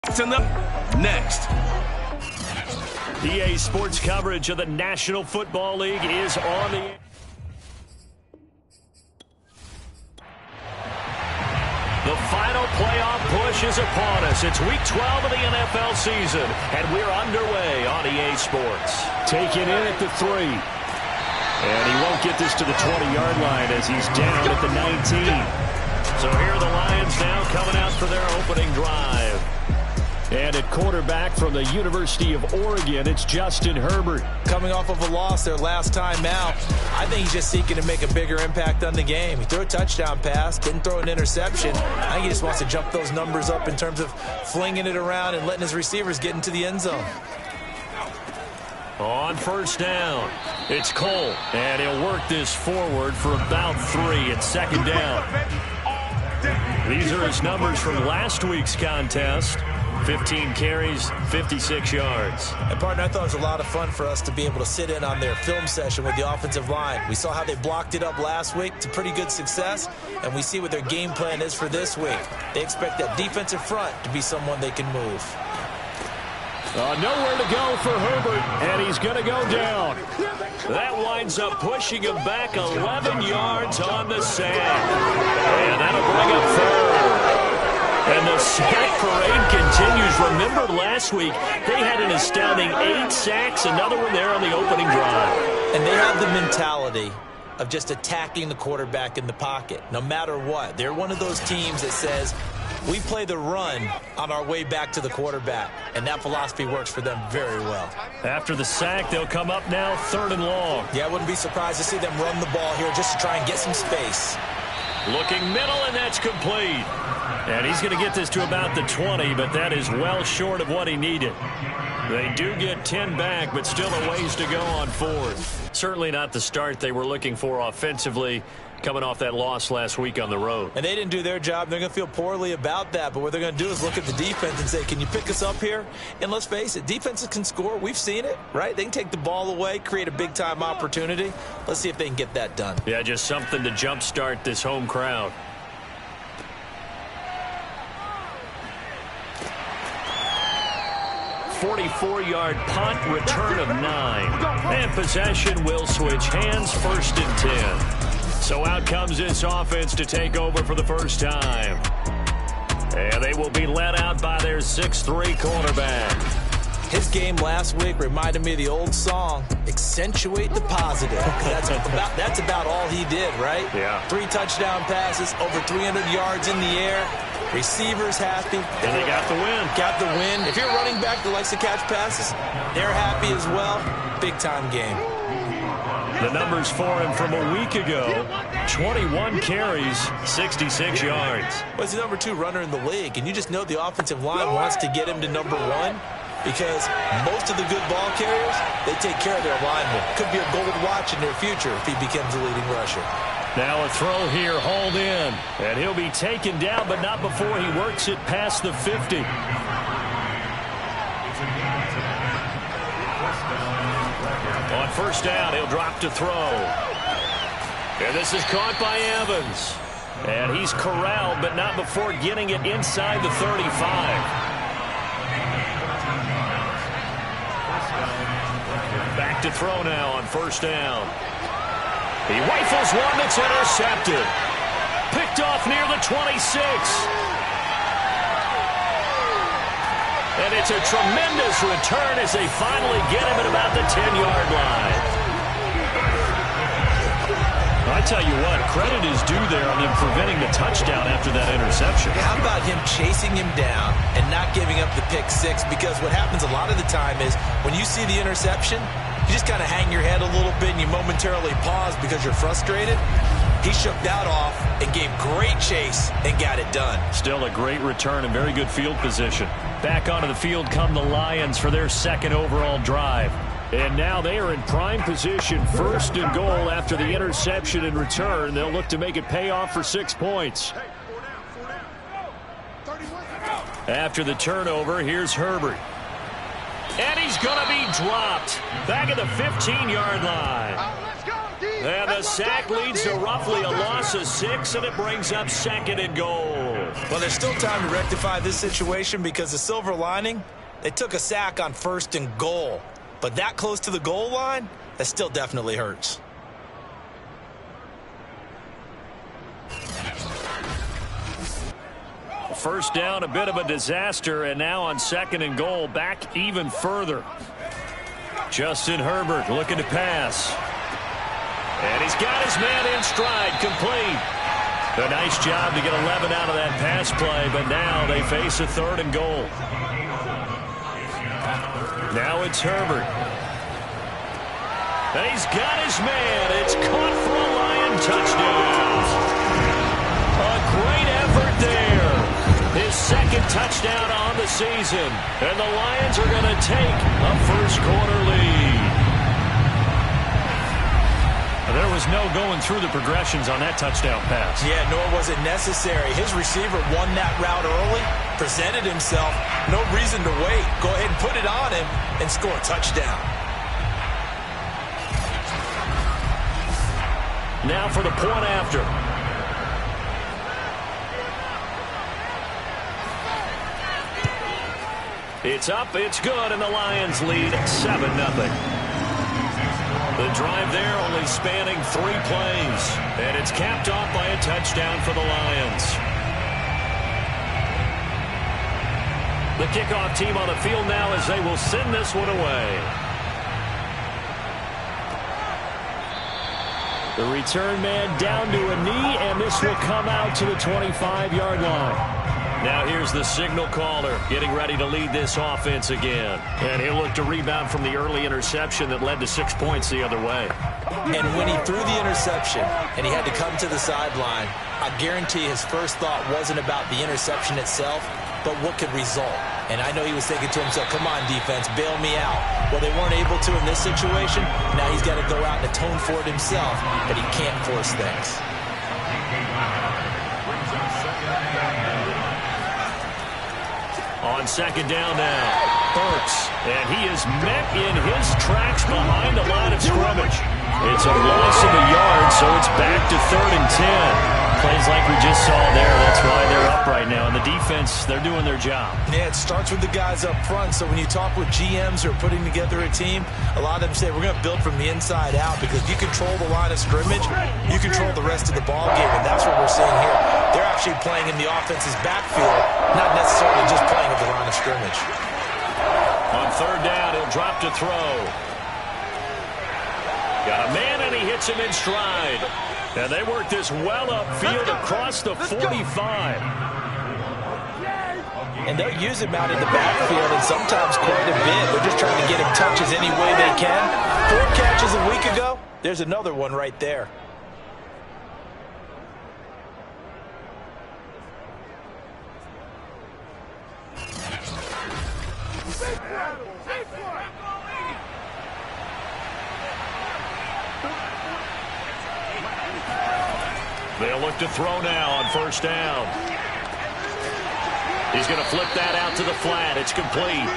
Next. EA Sports coverage of the National Football League is on the... The final playoff push is upon us. It's week 12 of the NFL season, and we're underway on EA Sports. Taken in at the 3. And he won't get this to the 20-yard line as he's down at the 19. So here are the Lions now coming out for their opening drive. And at quarterback from the University of Oregon, it's Justin Herbert. Coming off of a loss their last time out, I think he's just seeking to make a bigger impact on the game. He threw a touchdown pass, didn't throw an interception. I think he just wants to jump those numbers up in terms of flinging it around and letting his receivers get into the end zone. On first down, it's Cole, and he'll work this forward for about 3 at second down. These are his numbers from last week's contest. 15 carries, 56 yards. And, partner, I thought it was a lot of fun for us to be able to sit in on their film session with the offensive line. We saw how they blocked it up last week to pretty good success, and we see what their game plan is for this week. They expect that defensive front to be someone they can move. Nowhere to go for Herbert, and he's going to go down. That winds up pushing him back 11 yards on the sack. And that'll bring up 3rd. And the sack parade continues. Remember last week, they had an astounding 8 sacks, another one there on the opening drive. And they have the mentality of just attacking the quarterback in the pocket, no matter what. They're one of those teams that says, we play the run on our way back to the quarterback, and that philosophy works for them very well. After the sack, they'll come up now 3rd and long. Yeah, I wouldn't be surprised to see them run the ball here just to try and get some space. Looking middle, and that's complete. And he's going to get this to about the 20, but that is well short of what he needed. They do get 10 back, but still a ways to go on 4th. Certainly not the start they were looking for offensively, coming off that loss last week on the road. And they didn't do their job. They're going to feel poorly about that. But what they're going to do is look at the defense and say, can you pick us up here? And let's face it, defenses can score. We've seen it, right? They can take the ball away, create a big-time opportunity. Let's see if they can get that done. Yeah, just something to jumpstart this home crowd. .44-yard punt, return of 9. And possession will switch hands, 1st and 10. So out comes this offense to take over for the first time. And they will be led out by their 6'3 quarterback. His game last week reminded me of the old song, Accentuate the Positive. That's about all he did, right? Yeah. 3 touchdown passes, over 300 yards in the air. Receivers happy. And they got the win. Got the win. If you're a running back that likes to catch passes, they're happy as well. Big-time game. The numbers for him from a week ago, 21 carries, 66 yards. Well, he's the number 2 runner in the league, and you just know the offensive line wants to get him to number 1 because most of the good ball carriers, they take care of their linemen. Could be a gold watch in their future if he becomes a leading rusher. Now a throw here, hauled in. And he'll be taken down, but not before he works it past the 50. On first down, he'll drop to throw. And this is caught by Evans. And he's corralled, but not before getting it inside the 35. Back to throw now on first down. He rifles one that's intercepted. Picked off near the 26. And it's a tremendous return as they finally get him at about the 10-yard line. I tell you what, credit is due there on him preventing the touchdown after that interception. How about him chasing him down and not giving up the pick 6? Because what happens a lot of the time is when you see the interception, you just kind of hang your head a little bit and you momentarily pause because you're frustrated. He shook that off and gave great chase and got it done. Still a great return and very good field position. Back onto the field come the Lions for their 2nd overall drive. And now they are in prime position, 1st and goal after the interception and return. They'll look to make it pay off for 6 points. After the turnover, here's Herbert. And he's going to be dropped back at the 15-yard line. And the sack leads to roughly a loss of 6, and it brings up 2nd and goal. Well, there's still time to rectify this situation because the silver lining, they took a sack on 1st and goal. But that close to the goal line, that still definitely hurts. First down, a bit of a disaster, and now on 2nd and goal, back even further. Justin Herbert looking to pass. And he's got his man in stride, complete. A nice job to get 11 out of that pass play, but now they face a 3rd and goal. Now it's Herbert. And he's got his man. It's caught for a Lion touchdown. A great effort there. His 2nd touchdown on the season. And the Lions are going to take a first-quarter lead. There was no going through the progressions on that touchdown pass. Yeah, nor was it necessary. His receiver won that route early, presented himself. No reason to wait. Go ahead and put it on him and score a touchdown. Now for the point after. It's up, it's good, and the Lions lead 7-0. The drive there only spanning 3 plays, and it's capped off by a touchdown for the Lions. The kickoff team on the field now as they will send this one away. The return man down to a knee, and this will come out to the 25-yard line. Now here's the signal caller getting ready to lead this offense again. And he'll look to rebound from the early interception that led to 6 points the other way. And when he threw the interception and he had to come to the sideline, I guarantee his first thought wasn't about the interception itself, but what could result. And I know he was thinking to himself, come on, defense, bail me out. Well, they weren't able to in this situation. Now he's got to go out and atone for it himself, but he can't force things. On 2nd down now, Burks, and he is met in his tracks behind the line of scrimmage. It's a loss of a yard, so it's back to 3rd and 10. Plays like we just saw there, that's why they're up right now. And the defense, they're doing their job. Yeah, it starts with the guys up front. So when you talk with GMs who are putting together a team, a lot of them say we're going to build from the inside out because if you control the line of scrimmage, you control the rest of the ball game, and that's what we're seeing here. They're actually playing in the offense's backfield, not necessarily just playing at the line of scrimmage. On 3rd down, he'll drop to throw. Got a man, and he hits him in stride. And they work this well upfield across the 45. And they'll use him out in the backfield and sometimes quite a bit. They're just trying to get him touches any way they can. 4 catches a week ago. There's another one right there. They'll look to throw now on 1st down. He's going to flip that out to the flat. It's complete.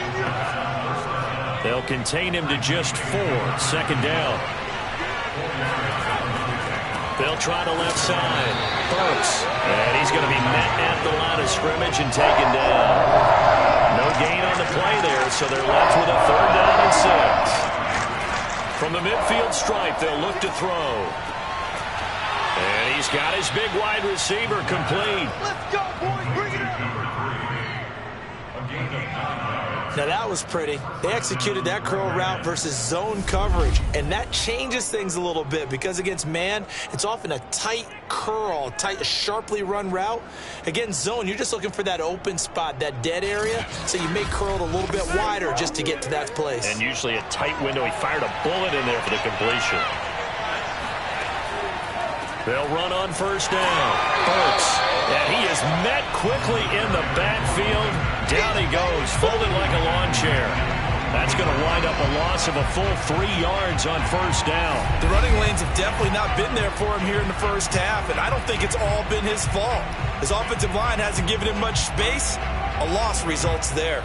They'll contain him to just 4. 2nd down. They'll try to left side. Burks. And he's going to be met at the line of scrimmage and taken down. No gain on the play there, so they're left with a 3rd down and 6. From the midfield stripe, they'll look to throw. And he's got his big wide receiver complete. Let's go, boys. Bring it in. Now that was pretty. They executed that curl route versus zone coverage, and that changes things a little bit because against man, it's often a tight curl, tight, sharply run route. Against zone, you're just looking for that open spot, that dead area, so you may curl it a little bit wider just to get to that place. And usually a tight window. He fired a bullet in there for the completion. They'll run on 1st down. Burks. And he is met quickly in the backfield. Down he goes, folded like a lawn chair. That's going to wind up a loss of a full 3 yards on 1st down. The running lanes have definitely not been there for him here in the first half, and I don't think it's all been his fault. His offensive line hasn't given him much space. A loss results there.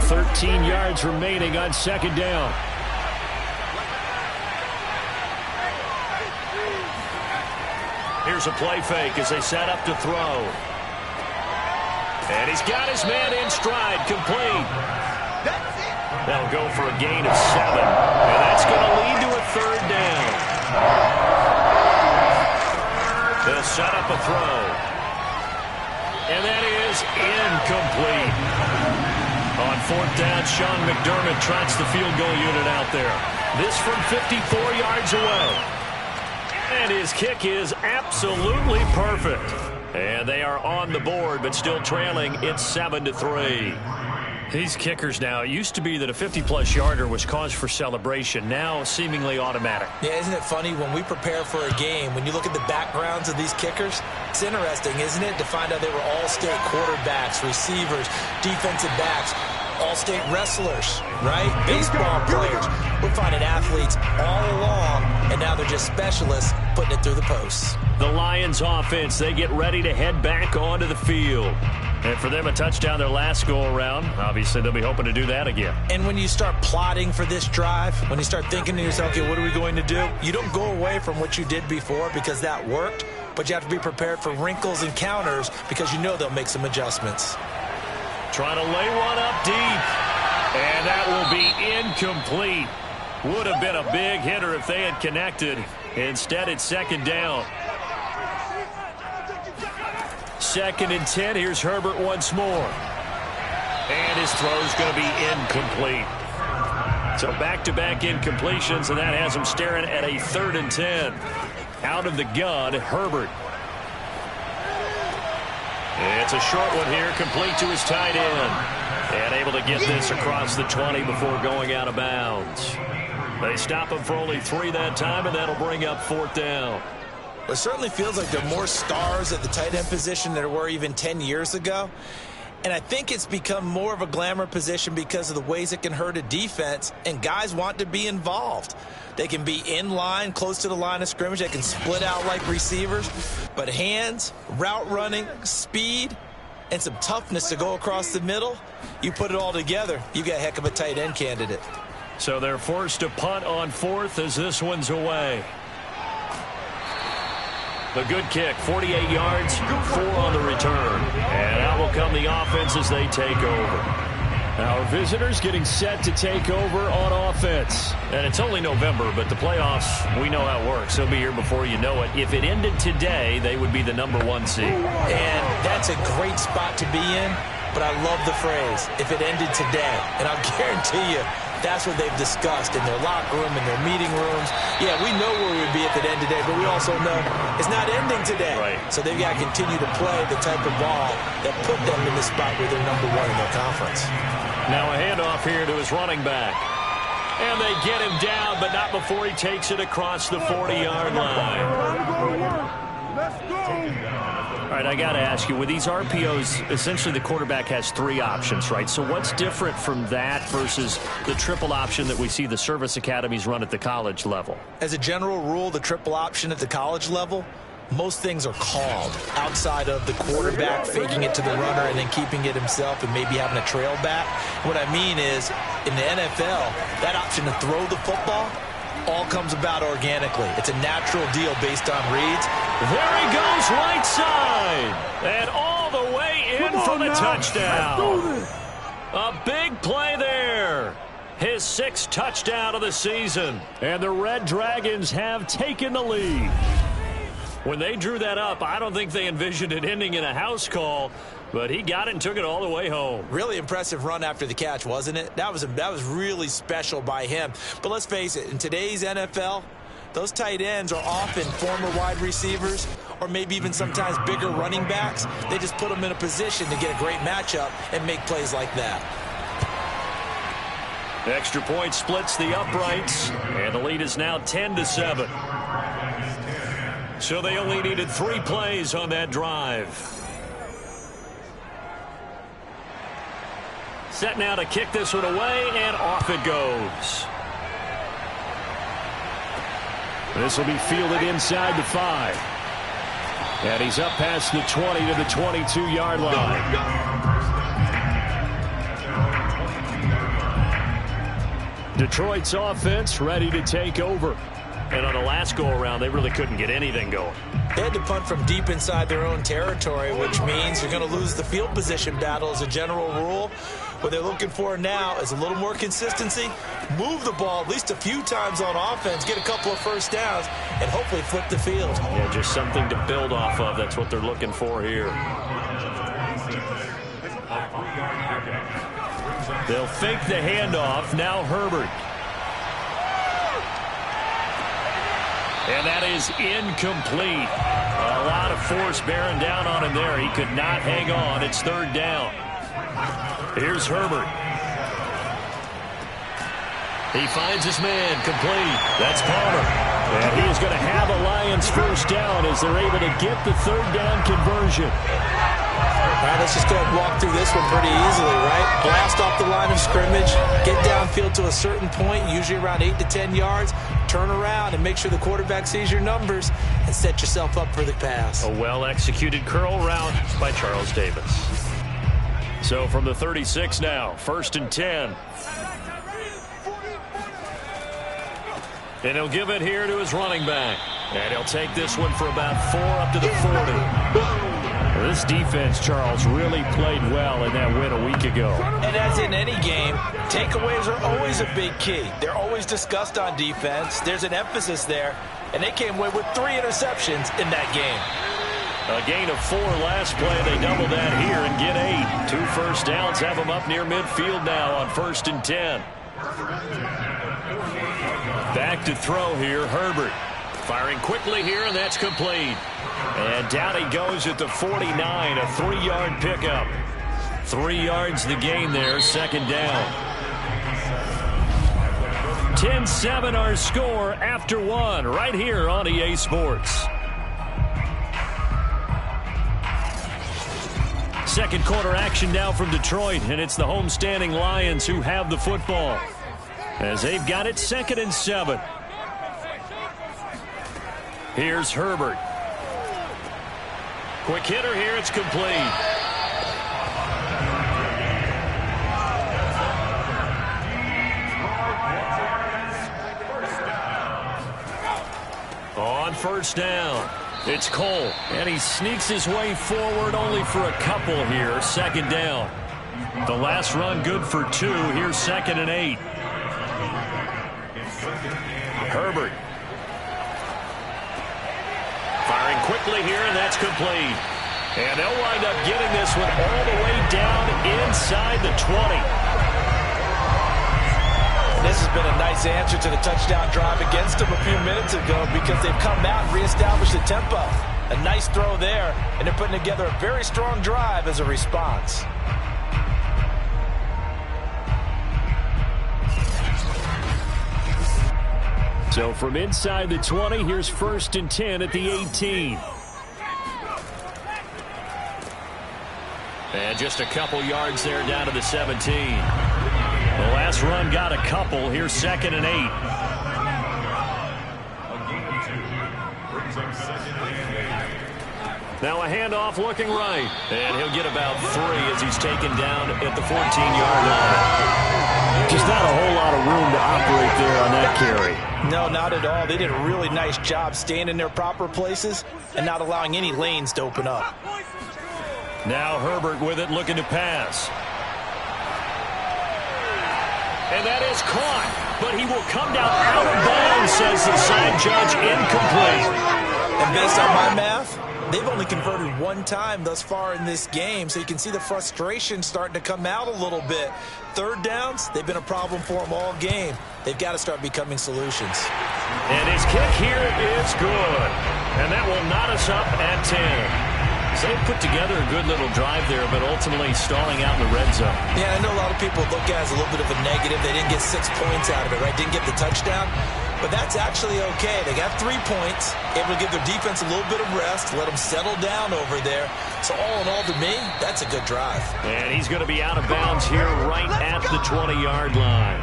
13 yards remaining on 2nd down. here's a play fake as they set up to throw. And he's got his man in stride, complete. They'll go for a gain of 7. And that's going to lead to a 3rd down. They'll set up a throw. And that is incomplete. On 4th down, Sean McDermott trots the field goal unit out there. This from 54 yards away. And his kick is absolutely perfect. And they are on the board, but still trailing. It's 7-3. These kickers now, it used to be that a 50-plus yarder was cause for celebration. Now seemingly automatic. Yeah, isn't it funny when we prepare for a game, when you look at the backgrounds of these kickers, it's interesting, isn't it, to find out they were all-state quarterbacks, receivers, defensive backs, all-state wrestlers, right? Baseball players. We're finding athletes all along, and now they're just specialists putting it through the posts. The Lions offense, they get ready to head back onto the field. And for them, a touchdown their last go-around. Obviously, they'll be hoping to do that again. And when you start plotting for this drive, when you start thinking to yourself, okay, what are we going to do? You don't go away from what you did before because that worked, but you have to be prepared for wrinkles and counters because you know they'll make some adjustments. Trying to lay one up deep. And that will be incomplete. Would have been a big hitter if they had connected. Instead, it's 2nd down. 2nd and 10. Here's Herbert once more. And his throw's going to be incomplete. So back-to-back incompletions, and that has him staring at a 3rd and 10. Out of the gun, Herbert. It's a short one here, complete to his tight end. And able to get this across the 20 before going out of bounds. They stop him for only 3 that time, and that'll bring up 4th down. It certainly feels like there are more stars at the tight end position than there were even 10 years ago. And I think it's become more of a glamour position because of the ways it can hurt a defense, and guys want to be involved. They can be in line, close to the line of scrimmage. They can split out like receivers. But hands, route running, speed, and some toughness to go across the middle, you put it all together, you got a heck of a tight end candidate. So they're forced to punt on 4th as this one's away. The good kick, 48 yards, 4 on the return. And out will come the offense as they take over. Our visitors getting set to take over on offense. And it's only November, but the playoffs, we know how it works. They'll be here before you know it. If it ended today, they would be the #1 seed. And that's a great spot to be in, but I love the phrase, if it ended today. And I'll guarantee you, that's what they've discussed in their locker room, in their meeting rooms. Yeah, we know where we would be if it ended today, but we also know it's not ending today. Right. So they've got to continue to play the type of ball that put them in the spot where they're #1 in their conference. Now a handoff here to his running back. And they get him down, but not before he takes it across the 40-yard line. Let's go. All right, I got to ask you, with these RPOs, essentially the quarterback has 3 options, right? So what's different from that versus the triple option that we see the service academies run at the college level? As a general rule, the triple option at the college level, most things are called outside of the quarterback faking it to the runner and then keeping it himself and maybe having a trail back. What I mean is, in the NFL, that option to throw the football all comes about organically. It's a natural deal based on reads. There he goes, right side. And all the way in for the touchdown. A big play there. His 6th touchdown of the season. And the Red Dragons have taken the lead. When they drew that up, I don't think they envisioned it ending in a house call, but he got it and took it all the way home. Really impressive run after the catch, wasn't it? That was really special by him. But let's face it, in today's NFL, those tight ends are often former wide receivers or maybe even sometimes bigger running backs. They just put them in a position to get a great matchup and make plays like that. Extra point splits the uprights, and the lead is now 10-7. So they only needed 3 plays on that drive. Set now to kick this one away, and off it goes. This will be fielded inside the 5. And he's up past the 20 to the 22-yard line. Detroit's offense ready to take over. And on the last go-around, they really couldn't get anything going. They had to punt from deep inside their own territory, which means you're going to lose the field position battle as a general rule. What they're looking for now is a little more consistency, move the ball at least a few times on offense, get a couple of first downs, and hopefully flip the field. Yeah, just something to build off of. That's what they're looking for here. They'll fake the handoff. Now Herbert. And that is incomplete. A lot of force bearing down on him there. He could not hang on. It's third down. Here's Herbert. He finds his man complete. That's Palmer. And he is going to have a Lions first down as they're able to get the third down conversion. All right, let's just go ahead and walk through this one pretty easily, right? Blast off the line of scrimmage, get downfield to a certain point, usually around 8 to 10 yards, turn around and make sure the quarterback sees your numbers and set yourself up for the pass. A well-executed curl route by Charles Davis. So from the 36 now, 1st and 10. And he'll give it here to his running back. And he'll take this one for about 4 up to the 40. This defense, Charles, really played well in that win a week ago. And as in any game, takeaways are always a big key. They're always discussed on defense. There's an emphasis there. And they came away with 3 interceptions in that game. A gain of 4 last play. They double that here and get 8. 2 first downs have them up near midfield now on 1st and 10. Back to throw here, Herbert. Firing quickly here, and that's complete. And down he goes at the 49, a 3-yard pickup. 3 yards the gain there, 2nd down. 10-7 our score after 1 right here on EA Sports. Second quarter action now from Detroit, and it's the homestanding Lions who have the football as they've got it 2nd and 7. Here's Herbert. Quick hitter here, it's complete. On 1st down, it's Cole, and he sneaks his way forward only for a couple here, 2nd down. The last run good for 2, here's 2nd and 8. Herbert. Firing quickly here, and that's complete. And they'll wind up getting this one all the way down inside the 20. This has been a nice answer to the touchdown drive against them a few minutes ago because they've come out and reestablished the tempo. A nice throw there, and they're putting together a very strong drive as a response. So from inside the 20, here's 1st and 10 at the 18. And just a couple yards there down to the 17. The last run got a couple. Here's 2nd and 8. Now a handoff looking right. And he'll get about 3 as he's taken down at the 14-yard line. Just not a whole lot of room to operate there on that carry. No, not at all. They did a really nice job staying in their proper places and not allowing any lanes to open up. Now Herbert with it, looking to pass. And that is caught, but he will come down out of bounds, says the side judge, incomplete. And based on my math, they've only converted 1 time thus far in this game, so you can see the frustration starting to come out a little bit. 3rd downs, they've been a problem for them all game. They've got to start becoming solutions. And his kick here is good. And that will knot us up at 10. So they put together a good little drive there, but ultimately stalling out in the red zone. Yeah, I know a lot of people look at it as a little bit of a negative. They didn't get 6 points out of it, right? Didn't get the touchdown. But that's actually okay. They got 3 points, able to give their defense a little bit of rest, let them settle down over there. So all in all, to me, that's a good drive. And he's going to be out of bounds here right at the 20-yard line.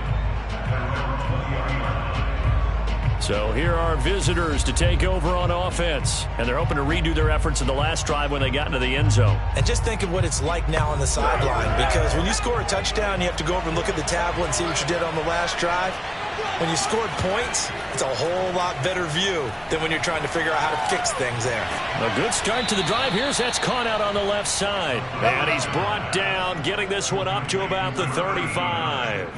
So here are visitors to take over on offense. And they're hoping to redo their efforts in the last drive when they got into the end zone. And just think of what it's like now on the sideline. Because when you score a touchdown, you have to go over and look at the tablet and see what you did on the last drive. when you scored points, it's a whole lot better view than when you're trying to figure out how to fix things there. A good start to the drive here. That's caught out on the left side. And he's brought down, getting this one up to about the 35.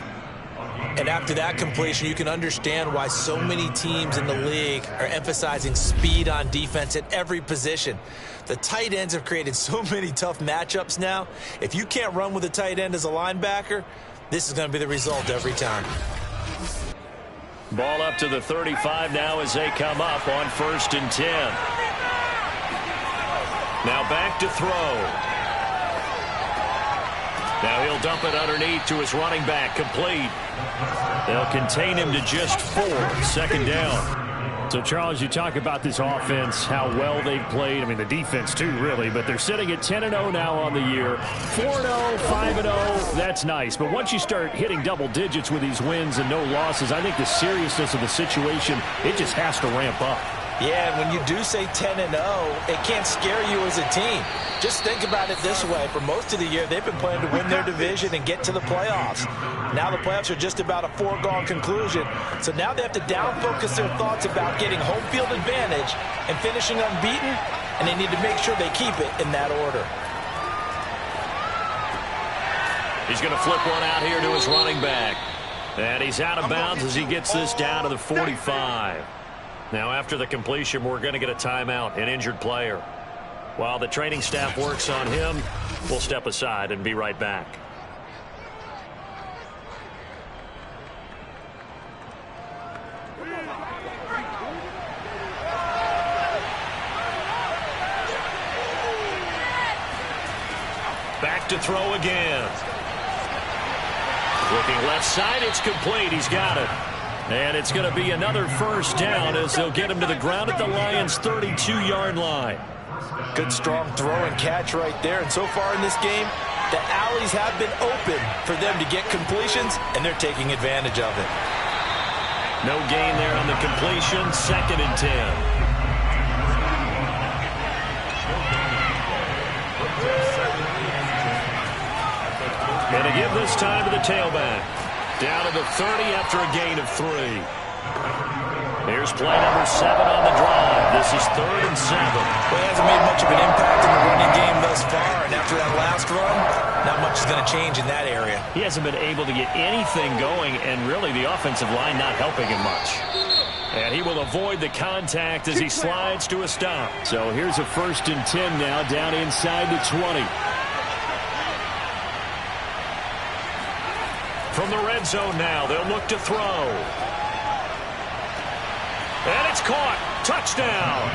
And after that completion, you can understand why so many teams in the league are emphasizing speed on defense at every position. The tight ends have created so many tough matchups now. If you can't run with a tight end as a linebacker, this is going to be the result every time. Ball up to the 35 now as they come up on 1st and 10. Now back to throw. Now he'll dump it underneath to his running back, complete. They'll contain him to just 4, 2nd down. So, Charles, you talk about this offense, how well they've played. I mean, the defense, too, really. But they're sitting at 10-0 now on the year. 4-0, 5-0, that's nice. But once you start hitting double digits with these wins and no losses, I think the seriousness of the situation, it just has to ramp up. Yeah, and when you do say 10-0, it can't scare you as a team. Just think about it this way. For most of the year, they've been playing to win their division and get to the playoffs. Now the playoffs are just about a foregone conclusion. So now they have to down-focus their thoughts about getting home field advantage and finishing unbeaten, and they need to make sure they keep it in that order. He's going to flip one out here to his running back. And he's out of bounds as he gets this down to the 45. Now, after the completion, we're going to get a timeout, an injured player. While the training staff works on him, we'll step aside and be right back. Back to throw again. Looking left side, it's complete. He's got it. And it's going to be another 1st down as they'll get him to the ground at the Lions' 32-yard line. Good strong throw and catch right there. And so far in this game, the alleys have been open for them to get completions, and they're taking advantage of it. No gain there on the completion. 2nd and 10. And to give this time to the tailback. Down to the 30 after a gain of 3. Here's play number 7 on the drive. This is 3rd and 7. Well, he hasn't made much of an impact in the running game thus far, and after that last run, not much is going to change in that area. He hasn't been able to get anything going, and really the offensive line not helping him much. And he will avoid the contact as he slides to a stop. So here's a 1st and 10 now, down inside the 20. From the red zone now, they'll look to throw. And it's caught. Touchdown.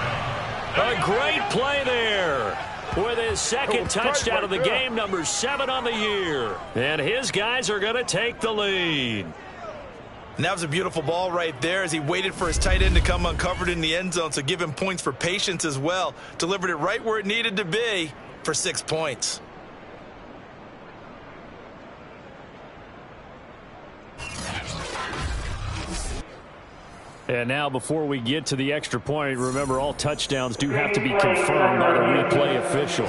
A great play there. With his 2nd touchdown of the game, number 7 on the year. And his guys are going to take the lead. And that was a beautiful ball right there as he waited for his tight end to come uncovered in the end zone, so give him points for patience as well. Delivered it right where it needed to be for 6 points. And now, before we get to the extra point, remember all touchdowns do have to be confirmed by the replay official.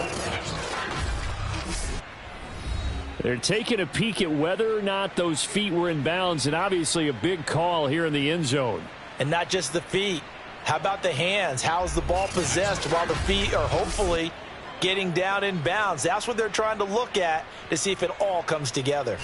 They're taking a peek at whether or not those feet were in bounds, and obviously a big call here in the end zone. And not just the feet. How about the hands? How's the ball possessed while the feet are hopefully getting down in bounds? That's what they're trying to look at to see if it all comes together.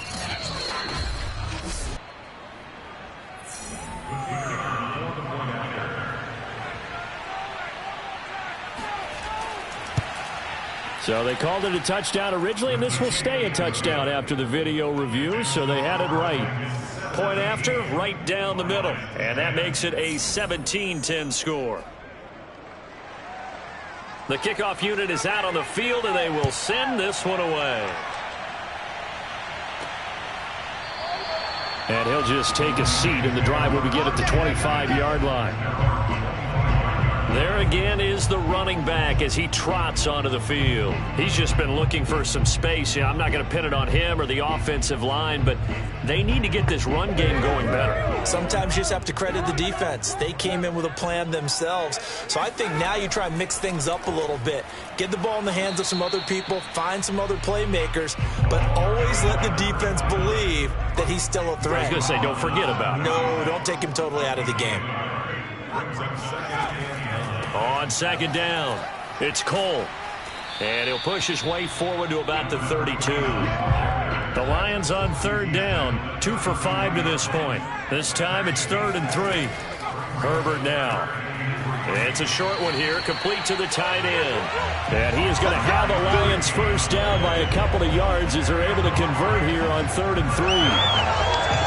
So they called it a touchdown originally, and this will stay a touchdown after the video review, so they had it right. Point after, right down the middle. And that makes it a 17-10 score. The kickoff unit is out on the field, and they will send this one away. And he'll just take a seat, and the drive will begin at the 25-yard line. There again is the running back as he trots onto the field. He's just been looking for some space. I'm not going to pin it on him or the offensive line, but they need to get this run game going better. Sometimes you just have to credit the defense. They came in with a plan themselves. So I think now you try and mix things up a little bit. Get the ball in the hands of some other people, find some other playmakers, but always let the defense believe that he's still a threat. I was going to say, don't forget about it. No, don't take him totally out of the game. On second down, it's Cole. And he'll push his way forward to about the 32. The Lions on third down, 2 for 5 to this point. This time it's 3rd and 3. Herbert now. It's a short one here, complete to the tight end. And he is going to have the Lions first down by a couple of yards as they're able to convert here on 3rd and 3.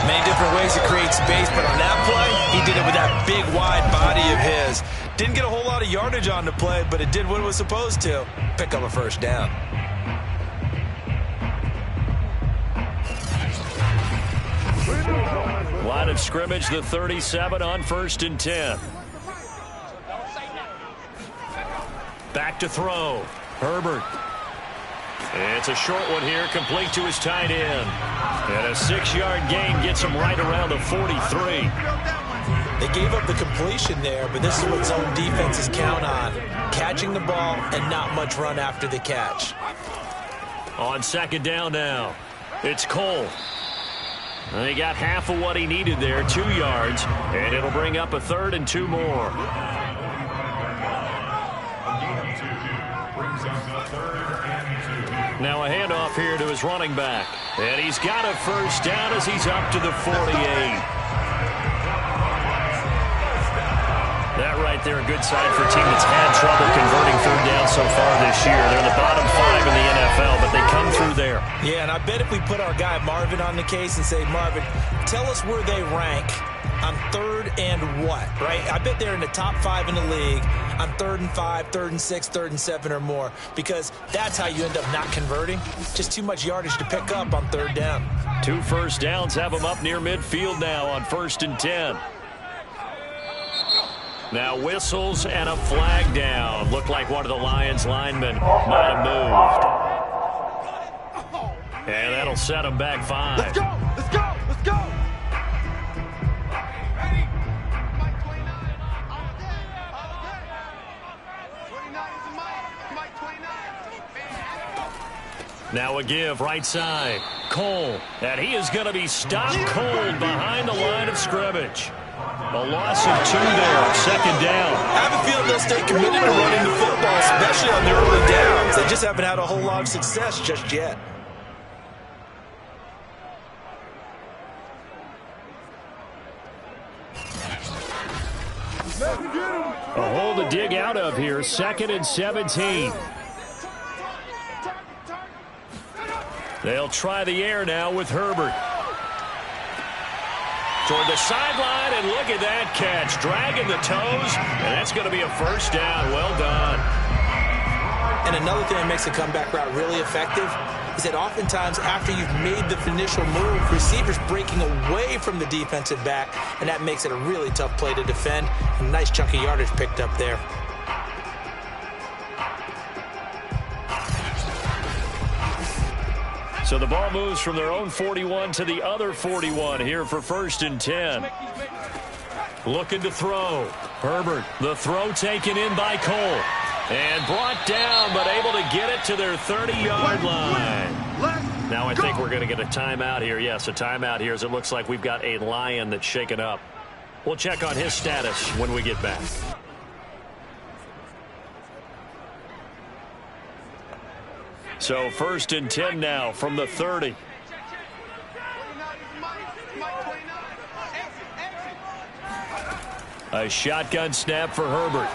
Many different ways to create space, but on that play, he did it with that big, wide body of his. Didn't get a whole lot of yardage on the play, but it did what it was supposed to. Pick up a first down. Line of scrimmage, the 37 on 1st and 10. Back to throw. Herbert. It's a short one here, complete to his tight end. And a 6-yard gain gets him right around the 43. They gave up the completion there, but this is what zone defenses count on. Catching the ball and not much run after the catch. On second down now, it's Cole. And he got half of what he needed there, 2 yards, and it'll bring up a 3rd and 2 more. Now a handoff here to his running back. And he's got a first down as he's up to the 48. That right there, a good sign for a team that's had trouble converting third down so far this year. They're in the bottom 5 in the NFL, but they come through there. Yeah, and I bet if we put our guy Marvin on the case and say, Marvin, tell us where they rank on 3rd and what, right? I bet they're in the top 5 in the league on 3rd and 5, 3rd and 6, 3rd and 7 or more, because that's how you end up not converting. Just too much yardage to pick up on 3rd down. 2 first downs have them up near midfield now on 1st and 10. Now whistles and a flag down. Looked like one of the Lions linemen might have moved. And that'll set them back 5. Let's go! Let's go! Let's go! Ready? Mike 29. All day. All day. 29 is a Mike. Mike 29. Now a give right side. Cole. And he is going to be stopped cold behind the line of scrimmage. A loss of 2 there, second down. I have a feeling they'll stay committed to running the football, especially on their early downs. They just haven't had a whole lot of success just yet. A hole to dig out of here, 2nd and 17. They'll try the air now with Herbert. Toward the sideline, and look at that catch. Dragging the toes, and that's going to be a first down. Well done. And another thing that makes the comeback route really effective is that oftentimes after you've made the initial move, receivers breaking away from the defensive back, and that makes it a really tough play to defend. A nice chunk of yardage picked up there. So the ball moves from their own 41 to the other 41 here for 1st and 10. Looking to throw. Herbert, the throw taken in by Cole. And brought down, but able to get it to their 30-yard line. Now I think we're going to get a timeout here. Yes, a timeout here as it looks like we've got a Lion that's shaken up. We'll check on his status when we get back. So 1st and 10 now from the 30. A shotgun snap for Herbert.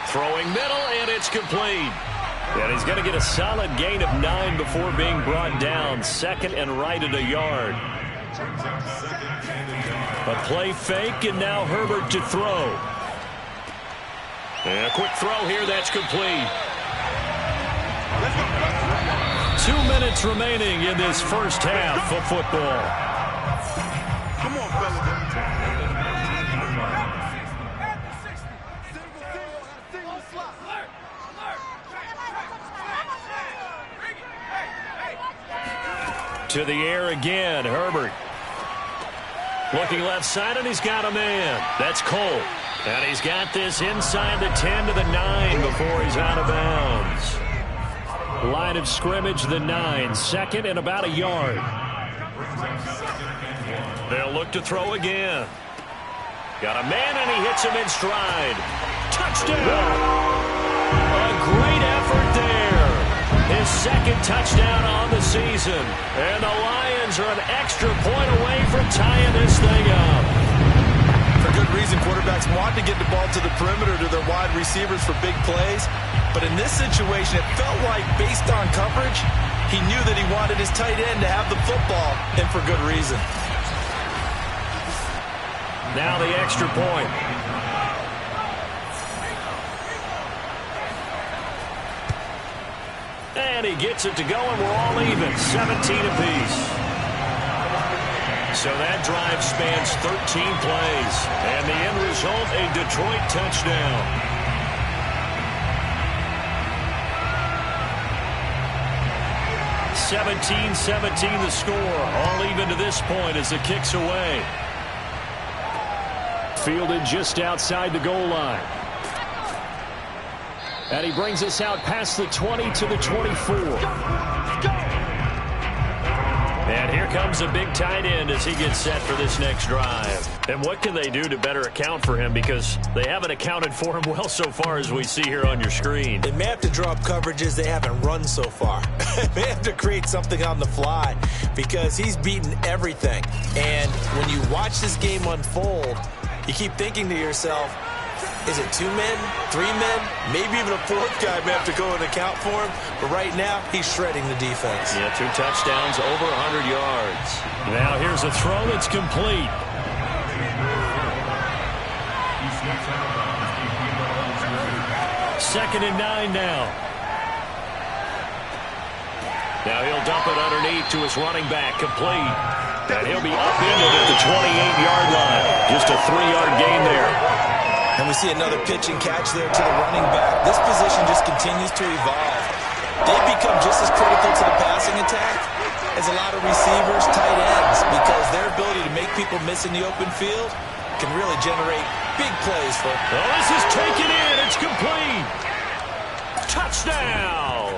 Throwing middle, and it's complete. And he's going to get a solid gain of 9 before being brought down. 2nd and right at a yard. A play fake, and now Herbert to throw. And a quick throw here, that's complete. 2 minutes remaining in this first half of football. Come on, fellas. To the air again, Herbert. Looking left side, and he's got a man. That's Cole. And he's got this inside the 10 to the 9 before he's out of bounds. Line of scrimmage, the 9. Second and about a yard. They'll look to throw again. Got a man, and he hits him in stride. Touchdown! A great effort there. His second touchdown on the season. And the Lions are an extra point away from tying this thing up. For good reason, quarterbacks want to get the ball to the perimeter to their wide receivers for big plays. But in this situation, it felt like, based on coverage, he knew that he wanted his tight end to have the football, and for good reason. Now the extra point. And he gets it to go, and we're all even, 17 apiece. So that drive spans 13 plays. And the end result, a Detroit touchdown. (17-17) the score. All even to this point as the kick's away. Fielded just outside the goal line. And he brings us out past the 20 to the 24. And here comes a big tight end as he gets set for this next drive. And what can they do to better account for him? Because they haven't accounted for him well so far, as we see here on your screen. They may have to draw up coverages they haven't run so far. They have to create something on the fly because he's beaten everything. And when you watch this game unfold, you keep thinking to yourself, is it 2 men, 3 men, maybe even a 4th guy may have to go and account for him. But right now, he's shredding the defense. Yeah, 2 touchdowns, over 100 yards. Now here's a throw that's complete. Second and 9 now. Now he'll dump it underneath to his running back, complete. And he'll be upended at the 28-yard line. Just a 3-yard gain there. And we see another pitch and catch there to the running back. This position just continues to evolve. They've become just as critical to the passing attack as a lot of receivers, tight ends, because their ability to make people miss in the open field can really generate big plays for them. Well, this is taken in. It's complete. Touchdown.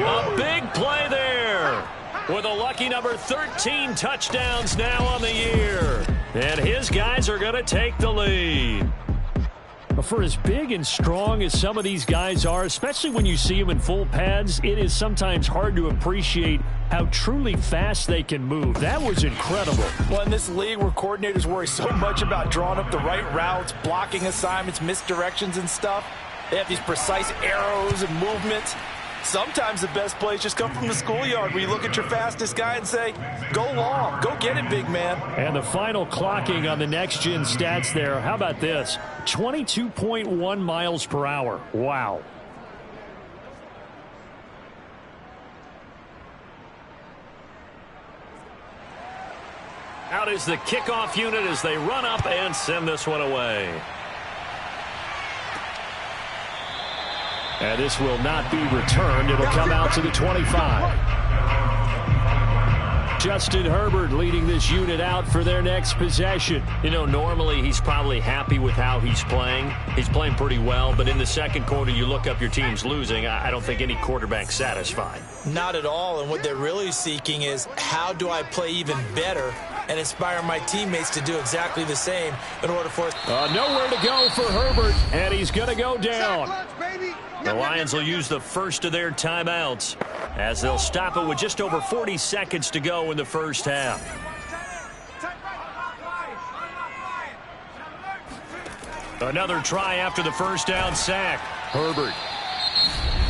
A big play there. With a lucky number 13 touchdowns now on the year. And his guys are going to take the lead. For as big and strong as some of these guys are, especially when you see them in full pads, it is sometimes hard to appreciate how truly fast they can move. That was incredible. Well, in this league where coordinators worry so much about drawing up the right routes, blocking assignments, misdirections and stuff, they have these precise arrows and movements. Sometimes the best plays just come from the schoolyard where you look at your fastest guy and say, go long, go get it, big man. And the final clocking on the next-gen stats there, how about this? 22.1 miles per hour. Wow. Out is the kickoff unit as they run up and send this one away. And this will not be returned. It'll come out to the 25. Justin Herbert leading this unit out for their next possession. You know, normally he's probably happy with how he's playing. He's playing pretty well, but in the second quarter, you look up your team's losing. I don't think any quarterback's satisfied. Not at all, and what they're really seeking is how do I play even better and inspire my teammates to do exactly the same in order for us. Nowhere to go for Herbert, and he's going to go down. The Lions will use the first of their timeouts as they'll stop it with just over 40 seconds to go in the first half. Another try after the first down sack. Herbert.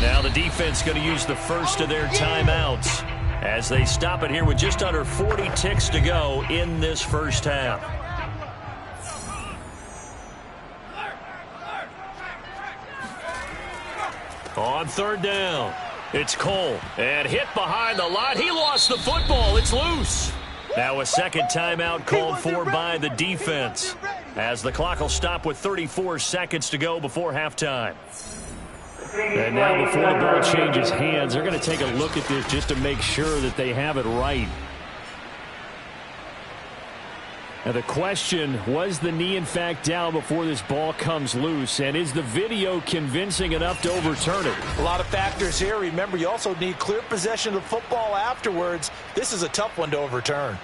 Now the defense going to use the first of their timeouts as they stop it here with just under 40 ticks to go in this first half. On third down, it's Cole. And hit behind the line. He lost the football. It's loose. Now a second timeout called for by the defense as the clock will stop with 34 seconds to go before halftime. And now before the ball changes hands, they're going to take a look at this just to make sure that they have it right. Now the question, was the knee in fact down before this ball comes loose? And is the video convincing enough to overturn it? A lot of factors here. Remember, you also need clear possession of the football afterwards. This is a tough one to overturn.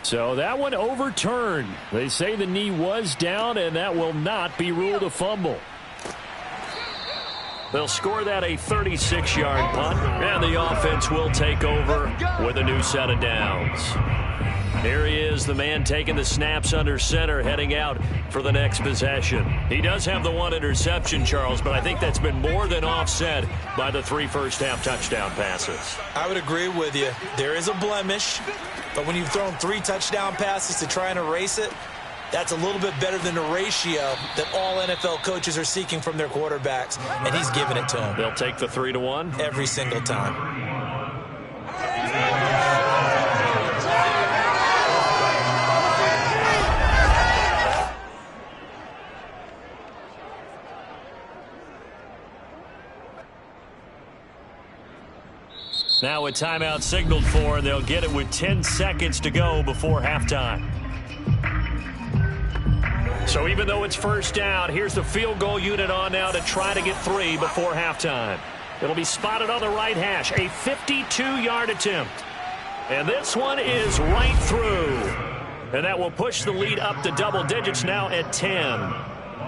So that one overturned. They say the knee was down, and that will not be ruled a fumble. They'll score that a 36-yard punt, and the offense will take over with a new set of downs. Here he is, the man taking the snaps under center, heading out for the next possession. He does have the one interception, Charles, but I think that's been more than offset by the 3 first-half touchdown passes. I would agree with you. There is a blemish, but when you've thrown 3 touchdown passes to try and erase it, that's a little bit better than the ratio that all NFL coaches are seeking from their quarterbacks, and he's giving it to them. They'll take the 3-1 every single time. Now a timeout signaled for, and they'll get it with 10 seconds to go before halftime. So even though it's first down, here's the field goal unit on now to try to get 3 before halftime. It'll be spotted on the right hash, a 52-yard attempt. And this one is right through. And that will push the lead up to double digits now at 10.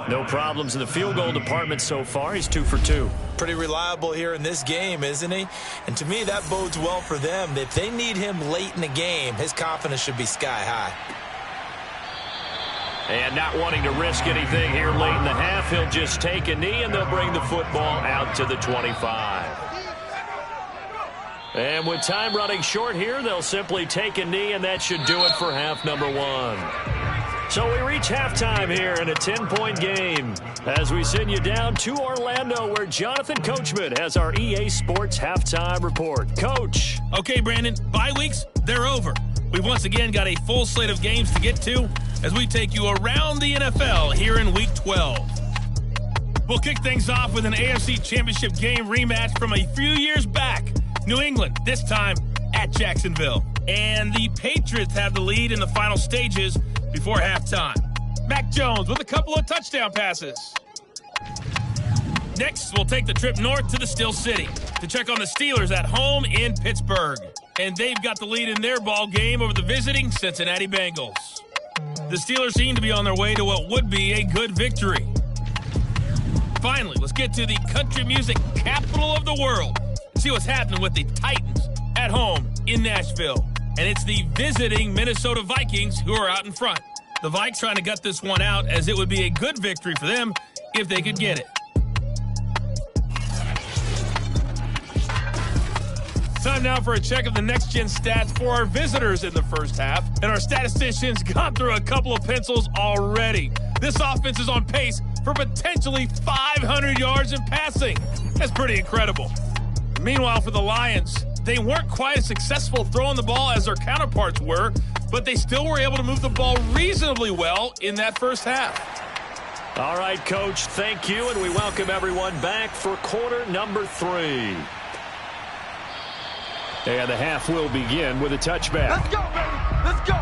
No problems in the field goal department so far. He's 2 for 2. Pretty reliable here in this game, isn't he? And to me, that bodes well for them. If they need him late in the game, his confidence should be sky high. And not wanting to risk anything here late in the half, he'll just take a knee, and they'll bring the football out to the 25. And with time running short here, they'll simply take a knee, and that should do it for half number 1. So we reach halftime here in a 10-point game as we send you down to Orlando, where Jonathan Coachman has our EA Sports halftime report. Coach. Okay, Brandon, bye weeks, they're over. We've once again got a full slate of games to get to as we take you around the NFL here in Week 12. We'll kick things off with an AFC Championship game rematch from a few years back. New England, this time at Jacksonville. And the Patriots have the lead in the final stages before halftime. Mac Jones with a couple of touchdown passes. Next, we'll take the trip north to the Steel City to check on the Steelers at home in Pittsburgh. And they've got the lead in their ball game over the visiting Cincinnati Bengals. The Steelers seem to be on their way to what would be a good victory. Finally, let's get to the country music capital of the world. See what's happening with the Titans at home in Nashville. And it's the visiting Minnesota Vikings who are out in front. The Vikes trying to gut this one out, as it would be a good victory for them if they could get it. Time now for a check of the next-gen stats for our visitors in the first half. And our statisticians got through a couple of pencils already. This offense is on pace for potentially 500 yards in passing. That's pretty incredible. Meanwhile, for the Lions, they weren't quite as successful throwing the ball as their counterparts were, but they still were able to move the ball reasonably well in that first half. All right, Coach, thank you, and we welcome everyone back for quarter number 3. And the half will begin with a touchback. Let's go, baby. Let's go.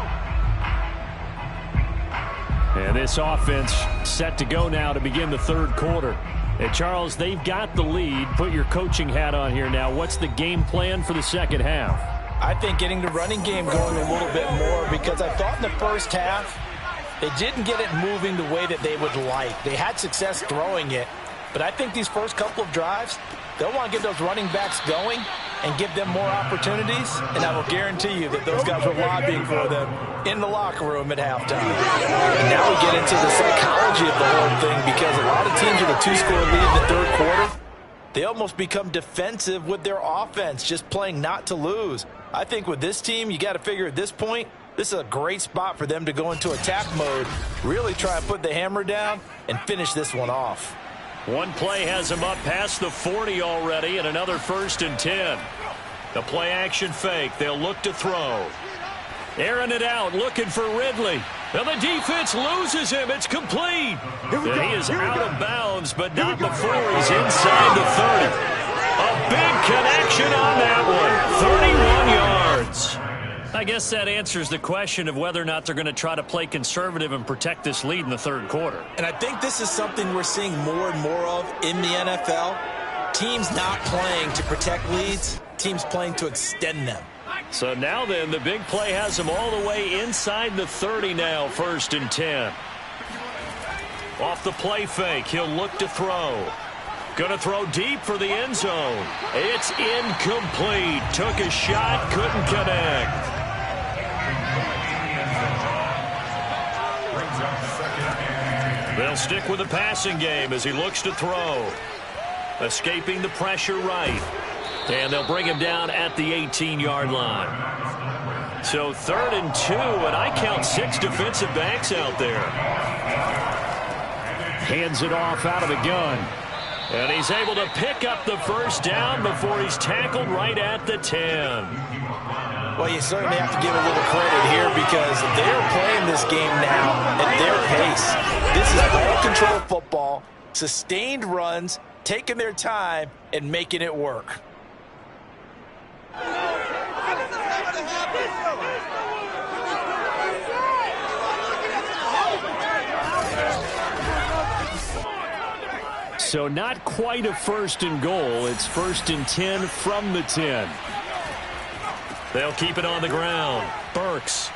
And this offense set to go now to begin the third quarter. And Charles, they've got the lead. Put your coaching hat on here now. What's the game plan for the second half? I think getting the running game going a little bit more, because I thought in the first half they didn't get it moving the way that they would like. They had success throwing it, but I think these first couple of drives, they'll want to get those running backs going and give them more opportunities, and I will guarantee you that those guys were lobbying for them in the locker room at halftime. And now we get into the psychology of the whole thing, because a lot of teams with a 2-score lead in the third quarter, they almost become defensive with their offense, just playing not to lose. I think with this team, you got to figure at this point, this is a great spot for them to go into attack mode, really try and put the hammer down and finish this one off. One play has him up past the 40 already, and another 1st and 10. The play-action fake. They'll look to throw. Airing it out, looking for Ridley. And the defense loses him. It's complete. And he is out of bounds, but not before he's inside the 30. A big connection on that one. 31 yards. I guess that answers the question of whether or not they're going to try to play conservative and protect this lead in the third quarter. And I think this is something we're seeing more and more of in the NFL. Teams not playing to protect leads, teams playing to extend them. So now then, the big play has him all the way inside the 30 now, 1st and 10. Off the play fake, he'll look to throw. Going to throw deep for the end zone. It's incomplete. Took a shot, couldn't connect. They'll stick with the passing game as he looks to throw. Escaping the pressure right. And they'll bring him down at the 18-yard line. So 3rd and 2, and I count 6 defensive backs out there. Hands it off out of the gun. And he's able to pick up the first down before he's tackled right at the 10. Well, you certainly have to give a little credit here because they're playing this game now at their pace. This is ball-control football, sustained runs, taking their time, and making it work. So not quite a 1st and goal. It's 1st and 10 from the 10. They'll keep it on the ground. Burks.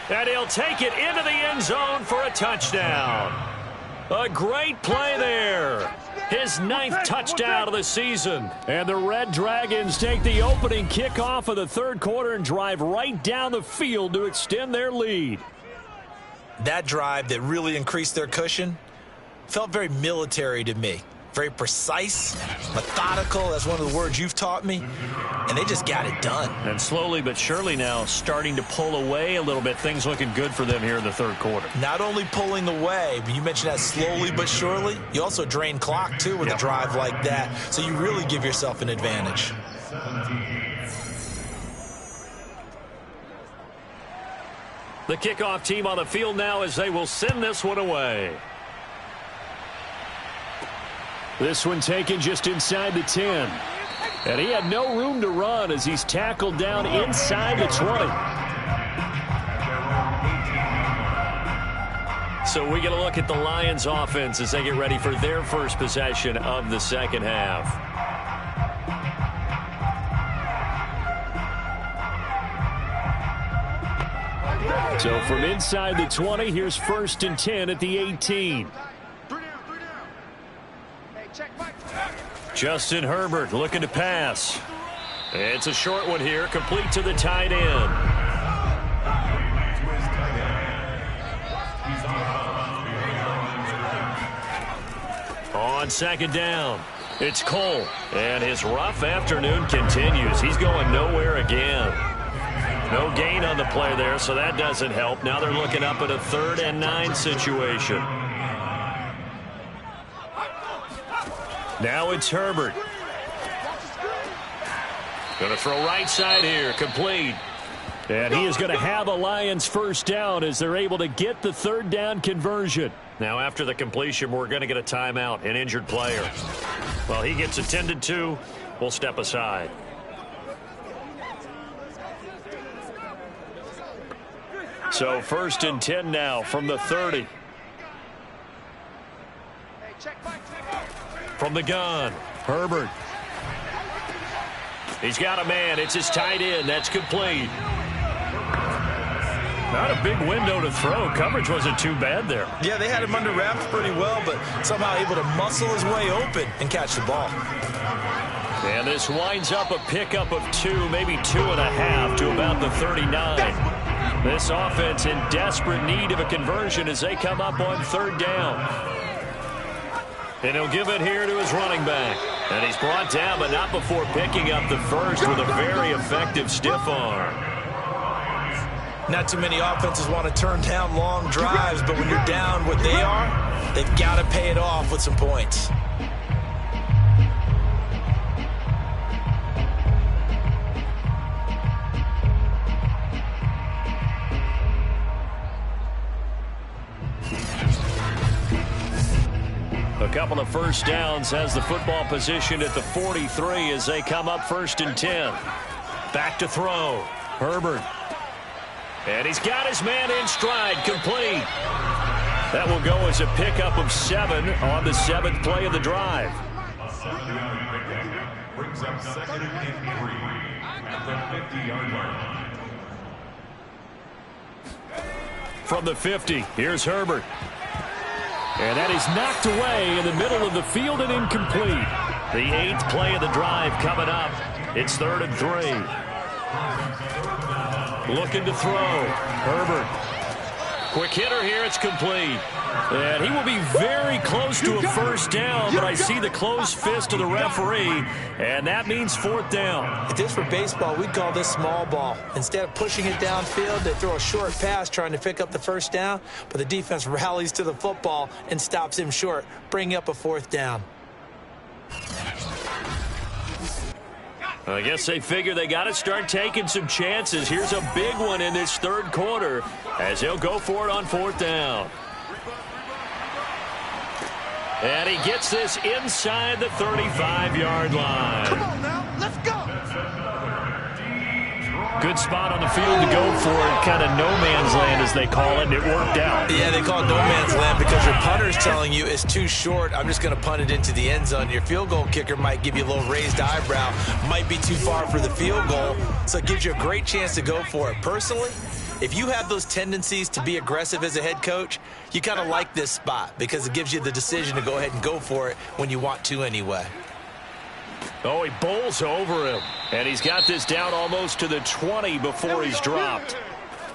And he'll take it into the end zone for a touchdown. A great play there. His 9th touchdown of the season. And the Red Dragons take the opening kickoff of the 3rd quarter and drive right down the field to extend their lead. That drive that really increased their cushion felt very military to me. Very precise, methodical. That's one of the words you've taught me. And they just got it done. And slowly but surely now starting to pull away a little bit. Things looking good for them here in the 3rd quarter. Not only pulling away, but you mentioned that slowly but surely. You also drain clock, too, with a drive like that. So you really give yourself an advantage. The kickoff team on the field now as they will send this one away. This one taken just inside the 10. And he had no room to run as he's tackled down inside the 20. So we get a look at the Lions offense as they get ready for their first possession of the second half. So from inside the 20, here's 1st and 10 at the 18. Justin Herbert looking to pass. It's a short one here, complete to the tight end. On 2nd down, it's Cole, and his rough afternoon continues. He's going nowhere again. No gain on the play there, so that doesn't help. Now they're looking up at a 3rd and 9 situation. Now it's Herbert. Going to throw right side here, complete. And he is going to have a Lions first down as they're able to get the 3rd down conversion. Now after the completion, we're going to get a timeout, an injured player. Well, he gets attended to. We'll step aside. So 1st and 10 now from the 30. From the gun, Herbert. He's got a man. It's his tight end. That's complete. Not a big window to throw. Coverage wasn't too bad there. Yeah, they had him under wraps pretty well, but somehow able to muscle his way open and catch the ball. And this winds up a pickup of 2, maybe 2.5 to about the 39. This offense in desperate need of a conversion as they come up on 3rd down. And he'll give it here to his running back. And he's brought down, but not before picking up the first with a very effective stiff arm. Not too many offenses want to turn down long drives, but when you're down what they are, they've got to pay it off with some points. A couple of first downs has the football position at the 43 as they come up 1st and 10. Back to throw. Herbert. And he's got his man in stride, complete. That will go as a pickup of 7 on the 7th play of the drive. Brings up 2nd and 3 at the 50-yard line. From the 50, here's Herbert. And that is knocked away in the middle of the field and incomplete. The 8th play of the drive coming up. It's 3rd and 3. Looking to throw. Herbert. Quick hitter here. It's complete. And he will be very close to a first down, but I see the closed fist of the referee, and that means 4th down. If this were baseball, we'd call this small ball. Instead of pushing it downfield, they throw a short pass trying to pick up the first down, but the defense rallies to the football and stops him short, bringing up a 4th down. I guess they figure they got to start taking some chances. Here's a big one in this 3rd quarter as he'll go for it on 4th down. And he gets this inside the 35-yard line. Come on now, let's go. Good spot on the field to go for it. Kind of no man's land, as they call it, and it worked out. Yeah, they call it no man's land because your punter's telling you it's too short. I'm just going to punt it into the end zone. Your field goal kicker might give you a little raised eyebrow. Might be too far for the field goal, so it gives you a great chance to go for it. Personally, if you have those tendencies to be aggressive as a head coach, you kind of like this spot because it gives you the decision to go ahead and go for it when you want to anyway. Oh, he bowls over him. And he's got this down almost to the 20 before he's dropped.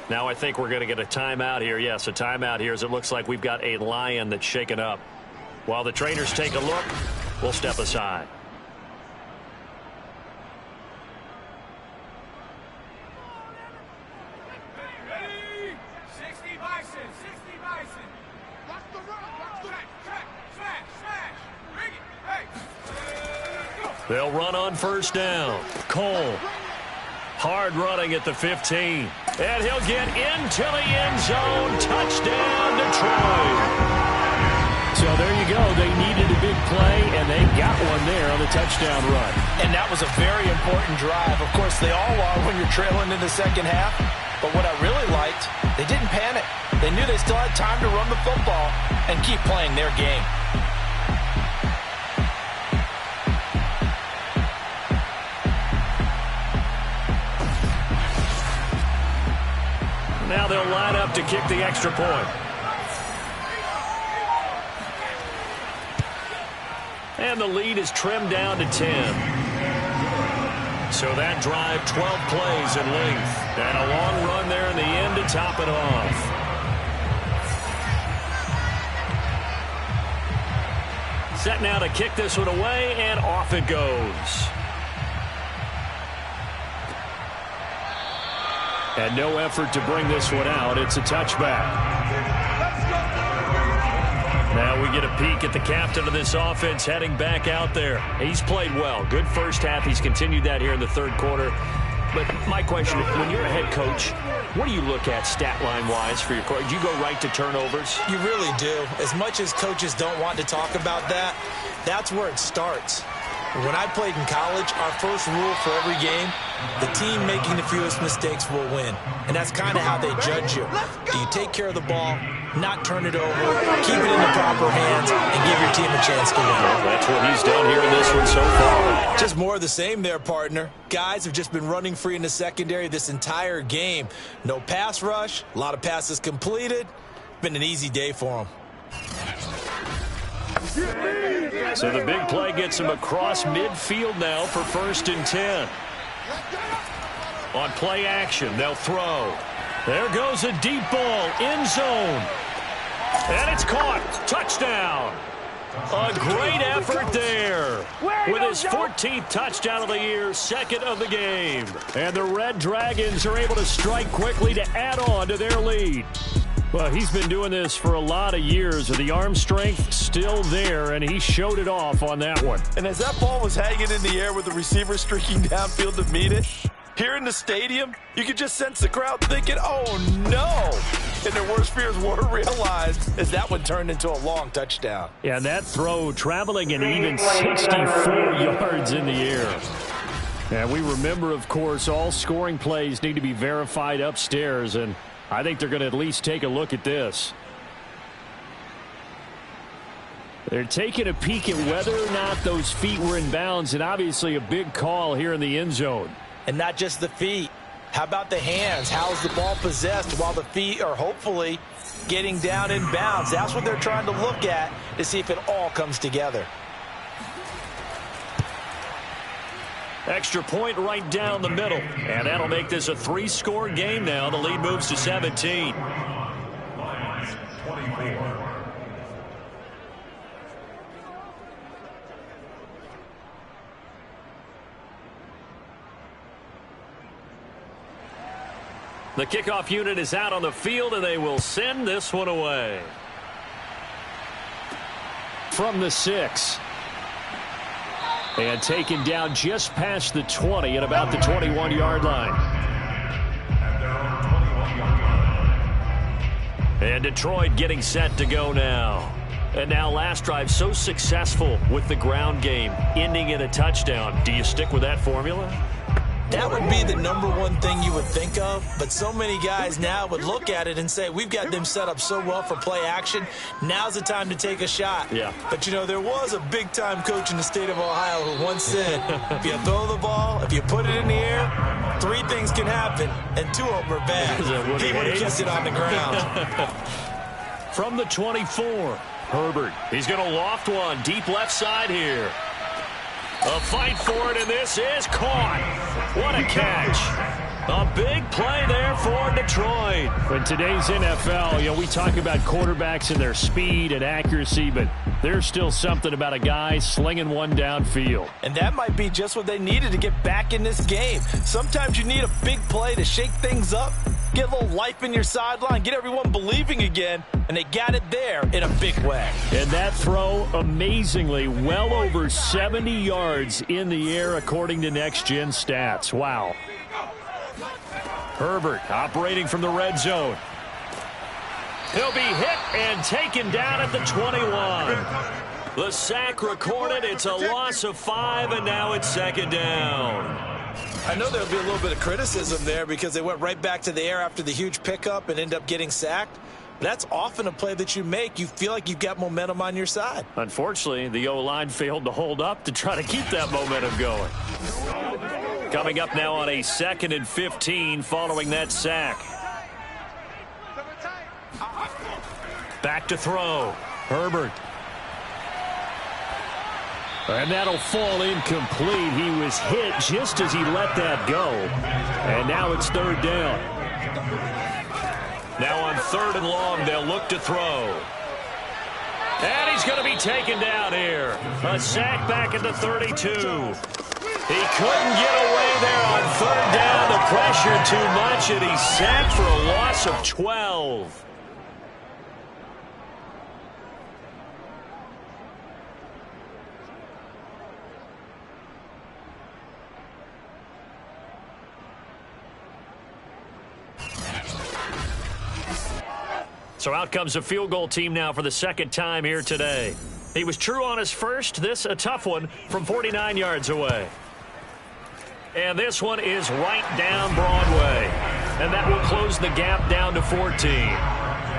Now I think we're going to get a timeout here. Yes, a timeout here as it looks like we've got a lion that's shaken up. While the trainers take a look, we'll step aside. They'll run on first down. Cole. Hard running at the 15. And he'll get into the end zone. Touchdown, Detroit. So there you go. They needed a big play, and they got one there on the touchdown run. And that was a very important drive. Of course, they all are when you're trailing in the second half. But what I really liked, they didn't panic. They knew they still had time to run the football and keep playing their game. Now they'll line up to kick the extra point. And the lead is trimmed down to 10. So that drive, 12 plays in length. And a long run there in the end to top it off. Set now to kick this one away, and off it goes. And no effort to bring this one out. It's a touchback. Now we get a peek at the captain of this offense heading back out there. He's played well. Good first half. He's continued that here in the 3rd quarter. But my question, when you're a head coach, what do you look at stat line-wise for your coach? Do you go right to turnovers? You really do. As much as coaches don't want to talk about that, that's where it starts. When I played in college, our first rule for every game, the team making the fewest mistakes will win. And that's kind of how they judge you. Do you take care of the ball, not turn it over, keep it in the proper hands, and give your team a chance to win? Well, that's what he's done here in this one so far. Just more of the same there, partner. Guys have just been running free in the secondary this entire game. No pass rush, a lot of passes completed. Been an easy day for them. So the big play gets him across midfield now for 1st and 10. On play action, they'll throw. There goes a deep ball, end zone. And it's caught. Touchdown. A great effort there. With his 14th touchdown of the year, 2nd of the game. And the Red Dragons are able to strike quickly to add on to their lead. Well, he's been doing this for a lot of years, with the arm strength still there, and he showed it off on that one. And as that ball was hanging in the air with the receiver streaking downfield to meet it, here in the stadium, you could just sense the crowd thinking, oh, no. and their worst fears were realized as that one turned into a long touchdown. Yeah, and that throw traveling an even 64 yards in the air. And we remember, of course, all scoring plays need to be verified upstairs, and I think they're going to at least take a look at this. They're taking a peek at whether or not those feet were in bounds, and obviously a big call here in the end zone. And not just the feet. How about the hands? How's the ball possessed while the feet are hopefully getting down in bounds? That's what they're trying to look at to see if it all comes together. Extra point right down the middle. And that'll make this a 3-score game now. The lead moves to 17. Lions 24. The kickoff unit is out on the field, and they will send this one away. From the 6. And taken down just past the 20 at about the 21-yard line. At their own 21-yard line. And Detroit getting set to go now. And now last drive so successful with the ground game, ending in a touchdown. Do you stick with that formula? That would be the number one thing you would think of, but so many guys now would look at it and say, we've got them set up so well for play action. Now's the time to take a shot. Yeah. But, you know, there was a big-time coach in the state of Ohio who once said, if you throw the ball, if you put it in the air, 3 things can happen, and 2 of them are bad. He would have kept it on the ground. From the 24, Herbert. He's going to loft one deep left side here. A fight for it, and this is caught. What a catch. A big play there for Detroit. In today's NFL, you know, we talk about quarterbacks and their speed and accuracy, but there's still something about a guy slinging one downfield. And that might be just what they needed to get back in this game. Sometimes you need a big play to shake things up, get a little life in your sideline, get everyone believing again, and they got it there in a big way. And that throw, amazingly, well over 70 yards in the air according to Next Gen Stats. Wow. Herbert operating from the red zone. He'll be hit and taken down at the 21. The sack recorded. It's a loss of 5, and now it's second down. I know there'll be a little bit of criticism there because they went right back to the air after the huge pickup and end up getting sacked. That's often a play that you make. You feel like you've got momentum on your side. Unfortunately, the O-line failed to hold up to try to keep that momentum going. Coming up now on a 2nd and 15 following that sack. Back to throw. Herbert. And that'll fall incomplete. He was hit just as he let that go. And now it's 3rd down. Now on 3rd and long, they'll look to throw. And he's going to be taken down here. A sack back at the 32. He couldn't get away there on 3rd down. The pressure too much, and he's sacked for a loss of 12. So out comes a field goal team now for the 2nd time here today. He was true on his first. This a tough one from 49 yards away. And this one is right down Broadway. And that will close the gap down to 14.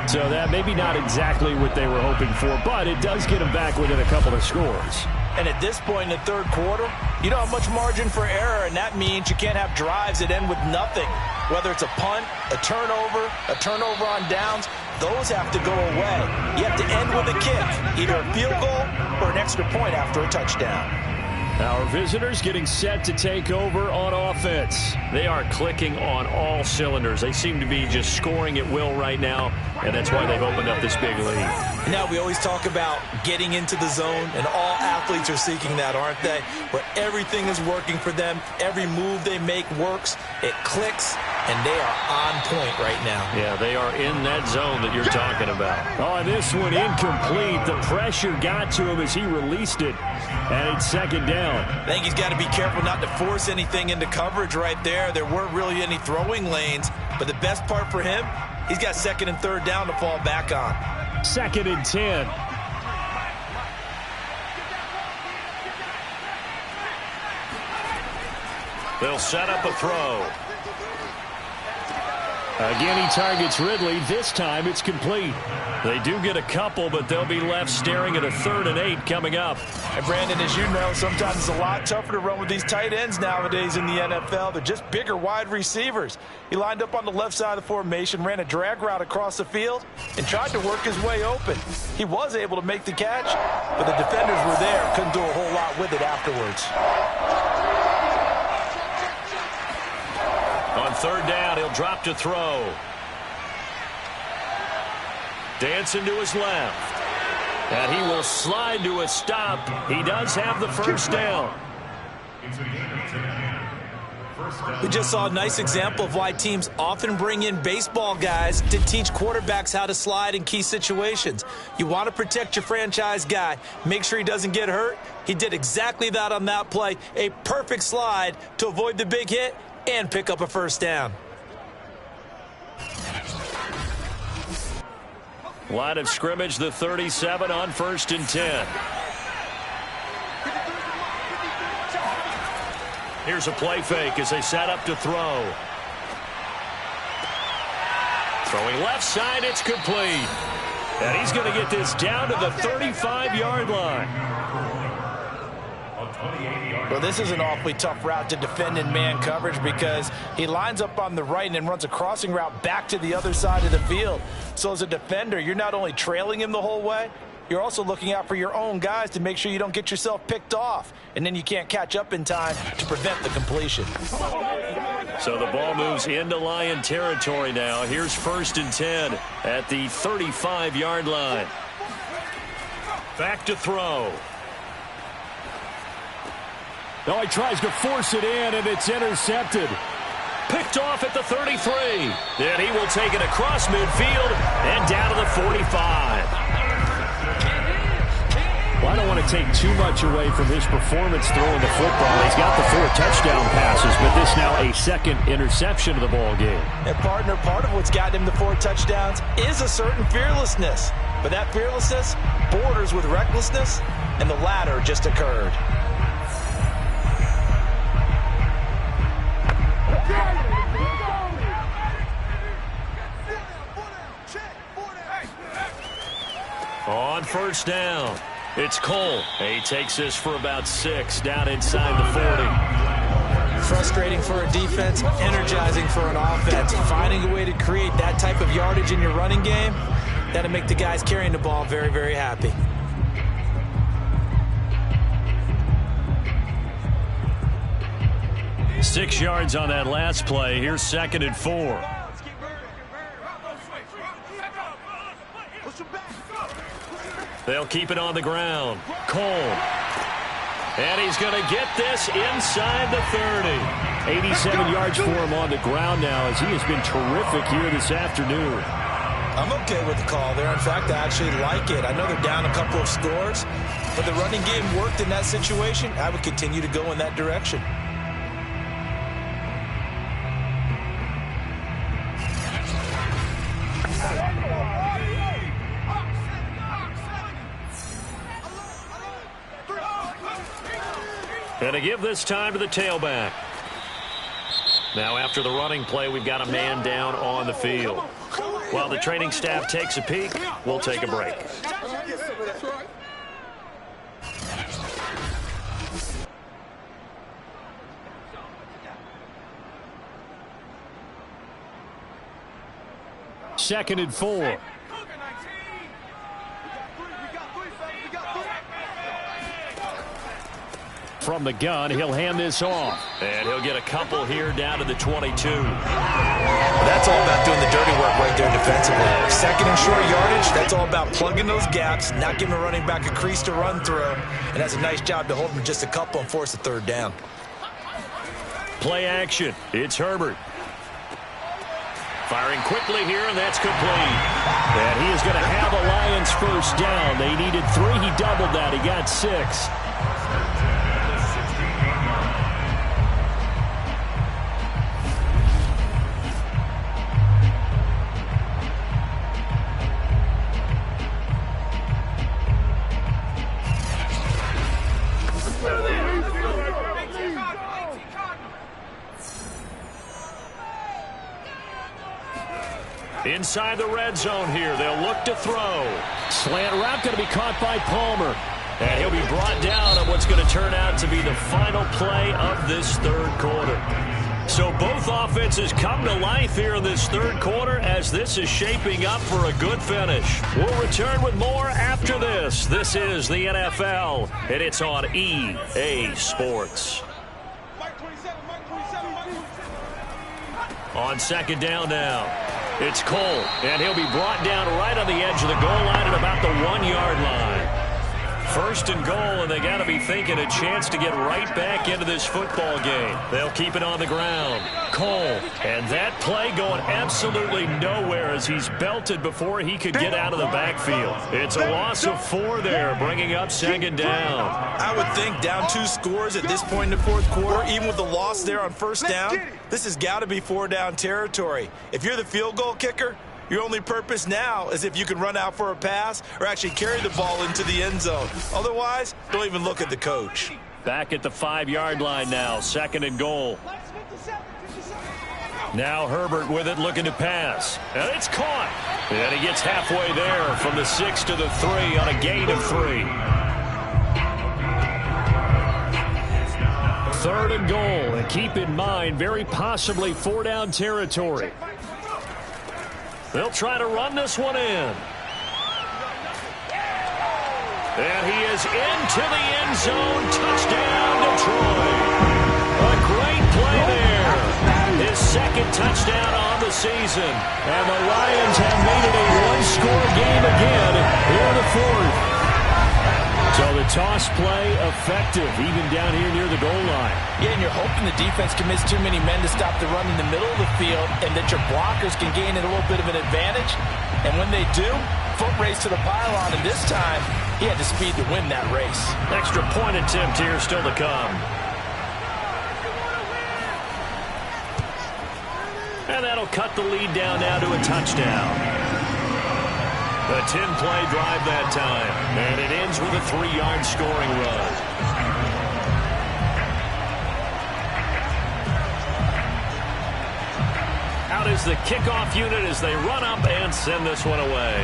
So that maybe not exactly what they were hoping for, but it does get them back within a couple of scores. And at this point in the 3rd quarter, you don't have much margin for error, and that means you can't have drives that end with nothing. Whether it's a punt, a turnover on downs, those have to go away. You have to end with a kick, either a field goal or an extra point after a touchdown. Our visitors getting set to take over on offense. They are clicking on all cylinders. They seem to be just scoring at will right now, and that's why they've opened up this big lead. Now, we always talk about getting into the zone, and all athletes are seeking that, aren't they? Where everything is working for them, every move they make works, it clicks, and they are on point right now. Yeah, they are in that zone that you're talking about. Oh, and this one incomplete. The pressure got to him as he released it, and it's 2nd down. I think he's got to be careful not to force anything into coverage right there. There weren't really any throwing lanes, but the best part for him, he's got second and third down to fall back on. 2nd and 10. They'll set up a throw. Again, he targets Ridley. This time it's complete. They do get a couple, but they'll be left staring at a 3rd and 8 coming up. And Brandon, as you know, sometimes it's a lot tougher to run with these tight ends nowadays in the NFL. They're just bigger wide receivers. He lined up on the left side of the formation, ran a drag route across the field, and tried to work his way open. He was able to make the catch, but the defenders were there. Couldn't do a whole lot with it afterwards. On 3rd down, he'll drop to throw. Dancing to his left. And he will slide to a stop. He does have the first down. We just saw a nice example of why teams often bring in baseball guys to teach quarterbacks how to slide in key situations. You want to protect your franchise guy. Make sure he doesn't get hurt. He did exactly that on that play. A perfect slide to avoid the big hit and pick up a first down. Line of scrimmage, the 37 on 1st and 10. Here's a play fake as they set up to throw. Throwing left side, it's complete. And he's going to get this down to the 35-yard line. Well, this is an awfully tough route to defend in man coverage because he lines up on the right and then runs a crossing route back to the other side of the field. So as a defender, you're not only trailing him the whole way, you're also looking out for your own guys to make sure you don't get yourself picked off. And then you can't catch up in time to prevent the completion. So the ball moves into Lion territory now. Here's 1st and 10 at the 35-yard line. Back to throw. No, he tries to force it in, and it's intercepted. Picked off at the 33. Then he will take it across midfield and down to the 45. Well, I don't want to take too much away from his performance throwing the football. He's got the 4 touchdown passes, but this now a 2nd interception of the ball game. And partner, part of what's gotten him the 4 touchdowns is a certain fearlessness. But that fearlessness borders with recklessness, and the latter just occurred. On 1st down, it's Cole. He takes this for about 6 down inside the 40. Frustrating for a defense, energizing for an offense. Finding a way to create that type of yardage in your running game, that'll make the guys carrying the ball very, very happy. Six yards on that last play. Here's 2nd and 4. They'll keep it on the ground. Cole. And he's going to get this inside the 30. 87 yards for him on the ground now as he has been terrific here this afternoon. I'm okay with the call there. In fact, I actually like it. I know they're down a couple of scores, but the running game worked in that situation. I would continue to go in that direction. And to give this time to the tailback. Now after the running play, we've got a man down on the field. While the training staff takes a peek, we'll take a break. Second and 4. From the gun, he'll hand this off. And he'll get a couple here down to the 22. That's all about doing the dirty work right there defensively. Second and short yardage, that's all about plugging those gaps, not giving a running back a crease to run through. And that's a nice job to hold him just a couple and force a 3rd down. Play action. It's Herbert. Firing quickly here, and that's complete. And he is going to have a Lions first down. They needed 3. He doubled that. He got 6. inside the red zone here. They'll look to throw. Slant route going to be caught by Palmer. And he'll be brought down on what's going to turn out to be the final play of this third quarter. So both offenses come to life here in this third quarter as this is shaping up for a good finish. We'll return with more after this. This is the NFL, and it's on EA Sports. On second down now, it's Cole, and he'll be brought down right on the edge of the goal line at about the 1-yard line. First and goal, and they got to be thinking a chance to get right back into this football game. They'll keep it on the ground. Cole, and that play going absolutely nowhere as he's belted before he could get out of the backfield. It's a loss of 4 there, bringing up second down. I would think down 2 scores at this point in the fourth quarter, even with the loss there on first down, this has got to be 4-down territory. If you're the field goal kicker, your only purpose now is if you can run out for a pass or actually carry the ball into the end zone. Otherwise, don't even look at the coach. Back at the 5-yard line now, second and goal. Now Herbert with it, looking to pass. And it's caught. And he gets halfway there from the 6 to the 3 on a gain of 3. Third and goal. And keep in mind, very possibly 4-down territory. They'll try to run this one in. And he is into the end zone. Touchdown, Detroit. A great play there. His second touchdown on the season. And the Lions have made it a 1-score game again here in the fourth. So the toss play effective, even down here near the goal line. Yeah, and you're hoping the defense commits too many men to stop the run in the middle of the field and that your blockers can gain a little bit of an advantage. And when they do, foot race to the pylon, and this time he had the speed to win that race. Extra point attempt here still to come. And that'll cut the lead down now to a touchdown. A 10-play drive that time, and it ends with a 3-yard scoring run. Out is the kickoff unit as they run up and send this one away.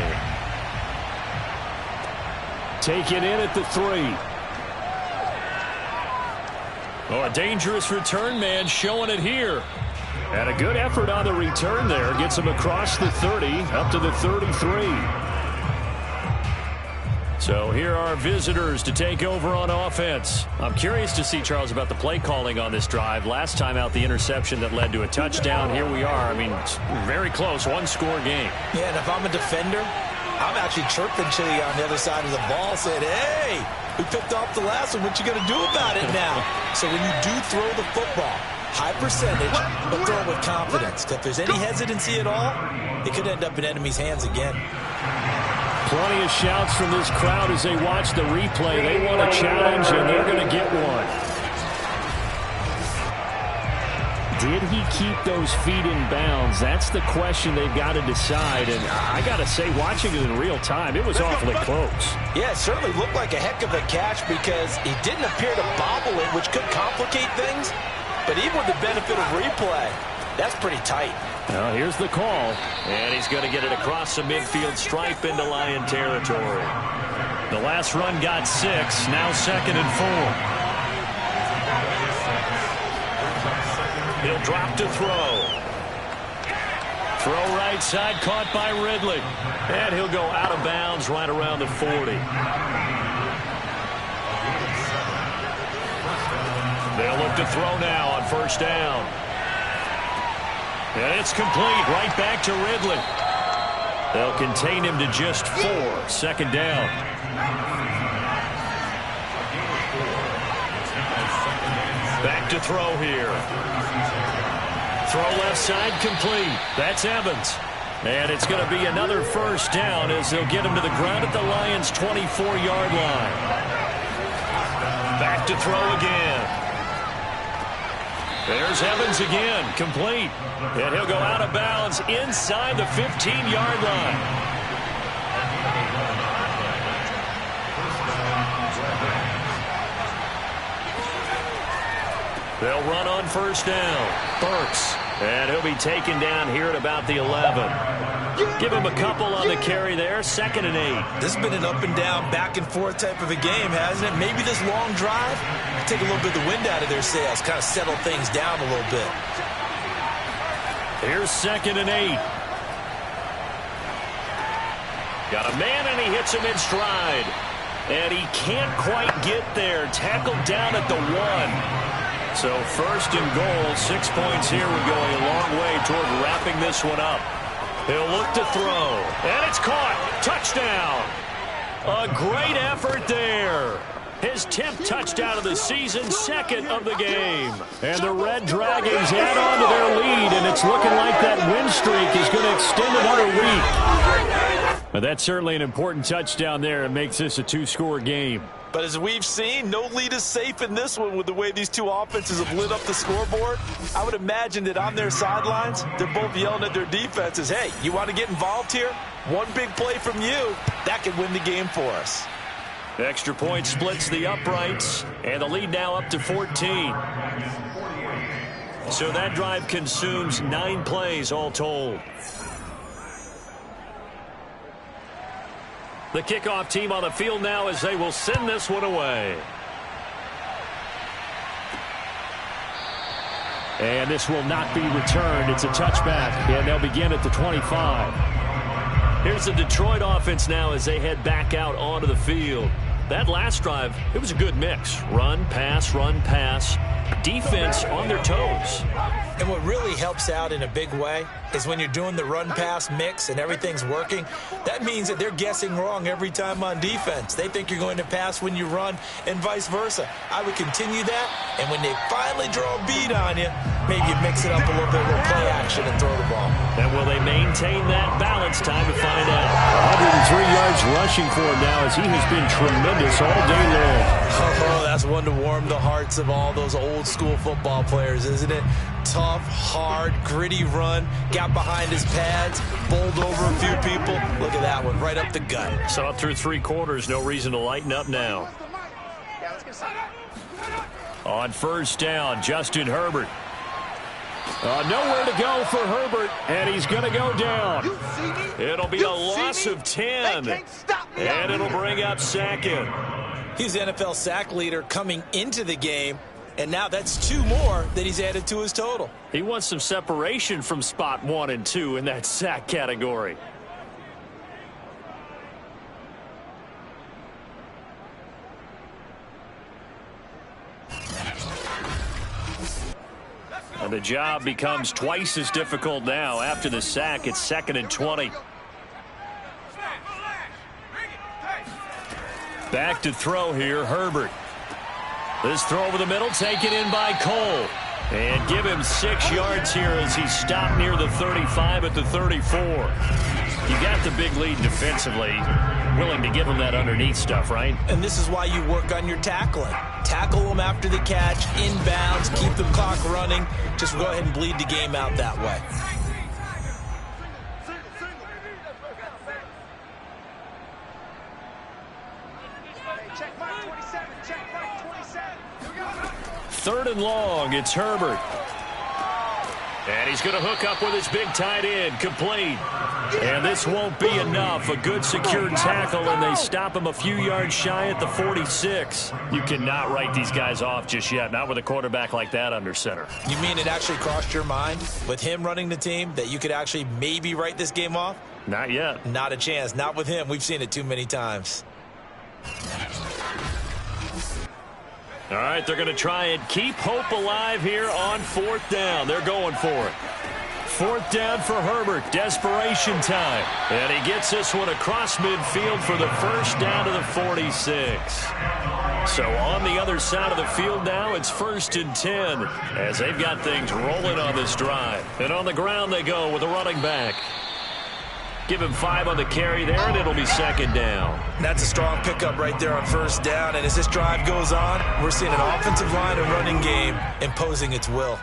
Taken in at the 3. Oh, a dangerous return man showing it here. And a good effort on the return there. Gets him across the 30, up to the 33. So here are visitors to take over on offense. I'm curious to see, Charles, about the play calling on this drive. Last time out, the interception that led to a touchdown. Here we are. I mean, it's very close, 1-score game. Yeah, and if I'm a defender, I'm actually chirping Chili on the other side of the ball saying, hey, we picked off the last one. What you going to do about it now? So when you do throw the football, high percentage, but throw it with confidence. If there's any hesitancy at all, it could end up in enemy's hands again. Plenty of shouts from this crowd as they watch the replay. They want a challenge, and they're going to get one. Did he keep those feet in bounds? That's the question they've got to decide. And I got to say, watching it in real time, it was awfully close. Yeah, it certainly looked like a heck of a catch because he didn't appear to bobble it, which could complicate things. But even with the benefit of replay, that's pretty tight. Well, here's the call. And he's going to get it across the midfield stripe into Lion territory. The last run got 6. Now second and 4. He'll drop to throw. Throw right side, caught by Ridley. And he'll go out of bounds right around the 40. They'll look to throw now on first down. And it's complete right back to Ridley. They'll contain him to just 4. Second down. Back to throw here. Throw left side complete. That's Evans. And it's going to be another first down as they'll get him to the ground at the Lions' 24-yard line. Back to throw again. There's Evans again, complete. And he'll go out of bounds inside the 15-yard line. They'll run on first down. Burks. And he'll be taken down here at about the 11. Give him a couple on the carry there. 2nd and 8. This has been an up and down, back and forth type of a game, hasn't it? Maybe this long drive take a little bit of the wind out of their sails, kind of settle things down a little bit. Here's 2nd and 8. Got a man, and he hits him in stride. And he can't quite get there. Tackled down at the 1. So 1st and goal. 6 points here would go a long way toward wrapping this one up. He'll look to throw. And it's caught. Touchdown. A great effort there. His 10th touchdown of the season, 2nd of the game. And the Red Dragons add on to their lead, and it's looking like that win streak is going to extend another week. But that's certainly an important touchdown there. It makes this a 2-score game. But as we've seen, no lead is safe in this one with the way these two offenses have lit up the scoreboard. I would imagine that on their sidelines, they're both yelling at their defenses, hey, you want to get involved here? One big play from you, that could win the game for us. Extra point splits the uprights, and the lead now up to 14. So that drive consumes 9 plays all told. The kickoff team on the field now as they will send this one away. And this will not be returned. It's a touchback, and they'll begin at the 25. Here's the Detroit offense now as they head back out onto the field. That last drive, it was a good mix. Run, pass, defense on their toes. And what really helps out in a big way is when you're doing the run-pass mix and everything's working, that means that they're guessing wrong every time on defense. They think you're going to pass when you run and vice versa. I would continue that, and when they finally draw a bead on you, maybe you mix it up a little bit with play action and throw the ball. And will they maintain that balance? Time to find out. 103 yards rushing for him now as he has been tremendous all day long. Oh, that's one to warm the hearts of all those old-school football players, isn't it? Tough, hard, gritty run, got behind his pads, bowled over a few people. Look at that one, right up the gut. So up through 3 quarters, no reason to lighten up now. On 1st down, Justin Herbert. Nowhere to go for Herbert, and he's going to go down. It'll be a loss of 10, and it'll bring up 2nd. He's the NFL sack leader coming into the game, and now that's 2 more that he's added to his total. He wants some separation from spot 1 and 2 in that sack category. And the job becomes twice as difficult now. After the sack, it's 2nd and 20. Back to throw here, Herbert. This throw over the middle, taken in by Cole. And give him 6 yards here as he stopped near the 35 at the 34. You got the big lead defensively. Willing to give him that underneath stuff, right? And this is why you work on your tackling. Tackle them after the catch, inbounds, keep the clock running. Just go ahead and bleed the game out that way. Third and long, it's Herbert. And he's going to hook up with his big tight end, complete. And this won't be enough. A good secured tackle, and they stop him a few yards shy at the 46. You cannot write these guys off just yet, not with a quarterback like that under center. You mean it actually crossed your mind with him running the team that you could actually maybe write this game off? Not yet. Not a chance. Not with him. We've seen it too many times. All right, they're going to try and keep hope alive here on 4th down. They're going for it. 4th down for Herbert. Desperation time. And he gets this one across midfield for the first down to the 46. So on the other side of the field now, it's 1st and 10 as they've got things rolling on this drive. And on the ground they go with a running back. Give him 5 on the carry there, and it'll be 2nd down. That's a strong pickup right there on 1st down. And as this drive goes on, we're seeing an offensive line and running game imposing its will.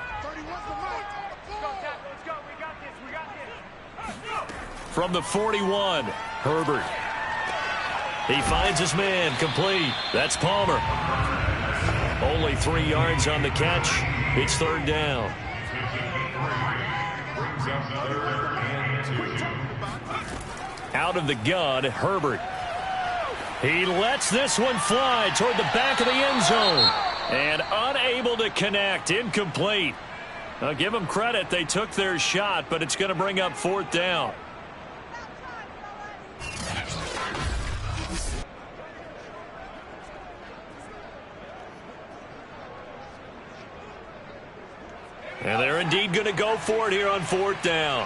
From the 41, Herbert. He finds his man, complete. That's Palmer. Only 3 yards on the catch. It's 3rd down. Out of the gun, Herbert. He lets this one fly toward the back of the end zone. And unable to connect. Incomplete. I'll give them credit. They took their shot, but it's going to bring up 4th down. And they're indeed going to go for it here on 4th down.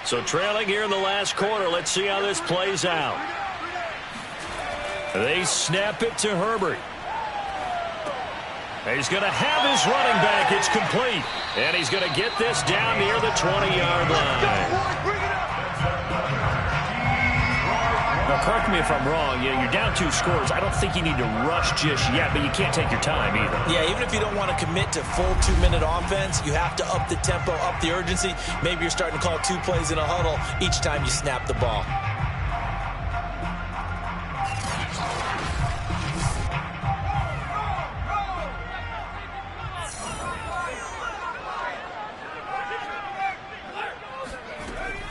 So trailing here in the last quarter. Let's see how this plays out. They snap it to Herbert. He's going to have his running back. It's complete. And he's going to get this down near the 20-yard line. Now, correct me if I'm wrong. You're down 2 scores. I don't think you need to rush just yet, but you can't take your time either. Yeah, even if you don't want to commit to full 2-minute offense, you have to up the tempo, up the urgency. Maybe you're starting to call 2 plays in a huddle each time you snap the ball.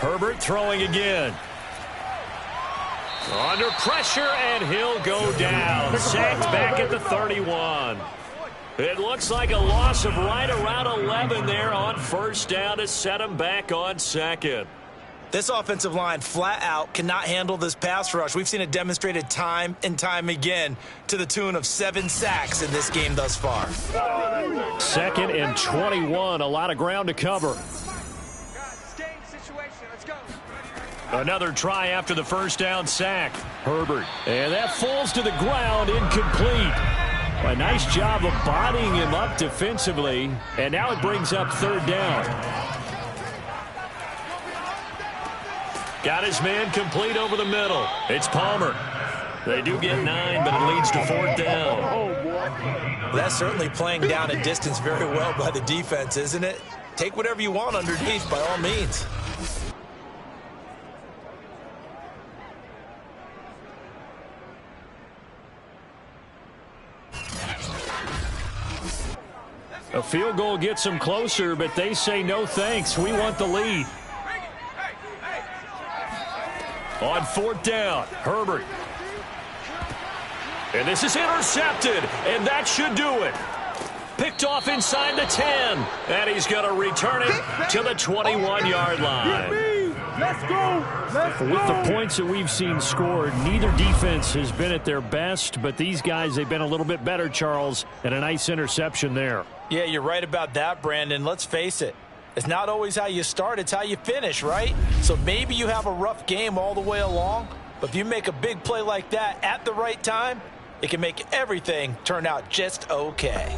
Herbert throwing again. Under pressure, and he'll go down. Sacked back at the 31. It looks like a loss of right around 11 there on 1st down to set him back on 2nd. This offensive line flat out cannot handle this pass rush. We've seen it demonstrated time and time again to the tune of 7 sacks in this game thus far. 2nd and 21. A lot of ground to cover. Another try after the 1st down sack. Herbert. And that falls to the ground, incomplete. A nice job of bodying him up defensively. And now it brings up 3rd down. Got his man complete over the middle. It's Palmer. They do get 9, but it leads to 4th down. That's certainly playing down a distance very well by the defense, isn't it? Take whatever you want underneath by all means. A field goal gets them closer, but they say no thanks. We want the lead. On 4th down, Herbert. And this is intercepted, and that should do it. Picked off inside the 10, and he's going to return it to the 21-yard line. Let's go. With the points that we've seen scored, neither defense has been at their best, but these guys, they've been a little bit better, Charles, and a nice interception there. Yeah, you're right about that, Brandon. Let's face it. It's not always how you start, it's how you finish, right? So maybe you have a rough game all the way along, but if you make a big play like that at the right time, it can make everything turn out just okay.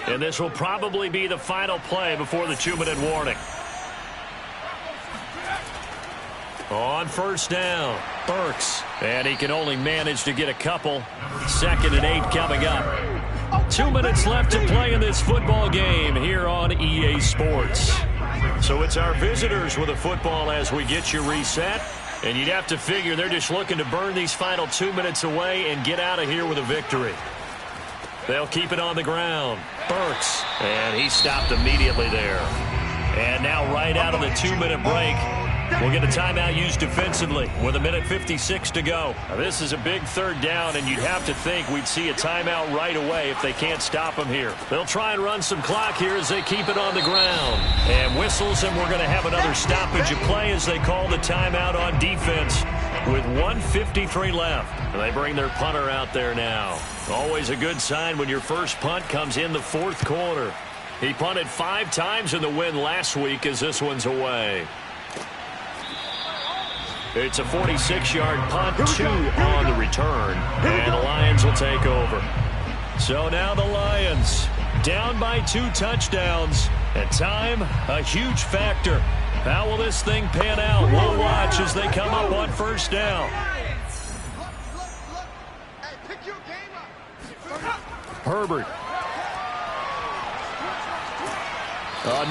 And this will probably be the final play before the 2-minute warning. On 1st down, Burks. And he can only manage to get a couple. 2nd and 8 coming up. 2 minutes left to play in this football game here on EA Sports. So it's our visitors with a football as we get you reset. And you'd have to figure they're just looking to burn these final 2 minutes away and get out of here with a victory. They'll keep it on the ground. Burks. And he stopped immediately there. And now right out of the 2-minute break, we'll get a timeout used defensively with 1:56 to go. Now, this is a big 3rd down, and you'd have to think we'd see a timeout right away if they can't stop them here. They'll try and run some clock here as they keep it on the ground. And whistles, and we're going to have another stoppage of play as they call the timeout on defense with 1:53 left. And they bring their punter out there now. Always a good sign when your first punt comes in the 4th quarter. He punted 5 times in the win last week as this one's away. It's a 46-yard punt, 2 on the return, and the Lions will take over. So now the Lions down by 2 touchdowns, and time a huge factor. How will this thing pan out? We'll watch as they come up on 1st down. Herbert.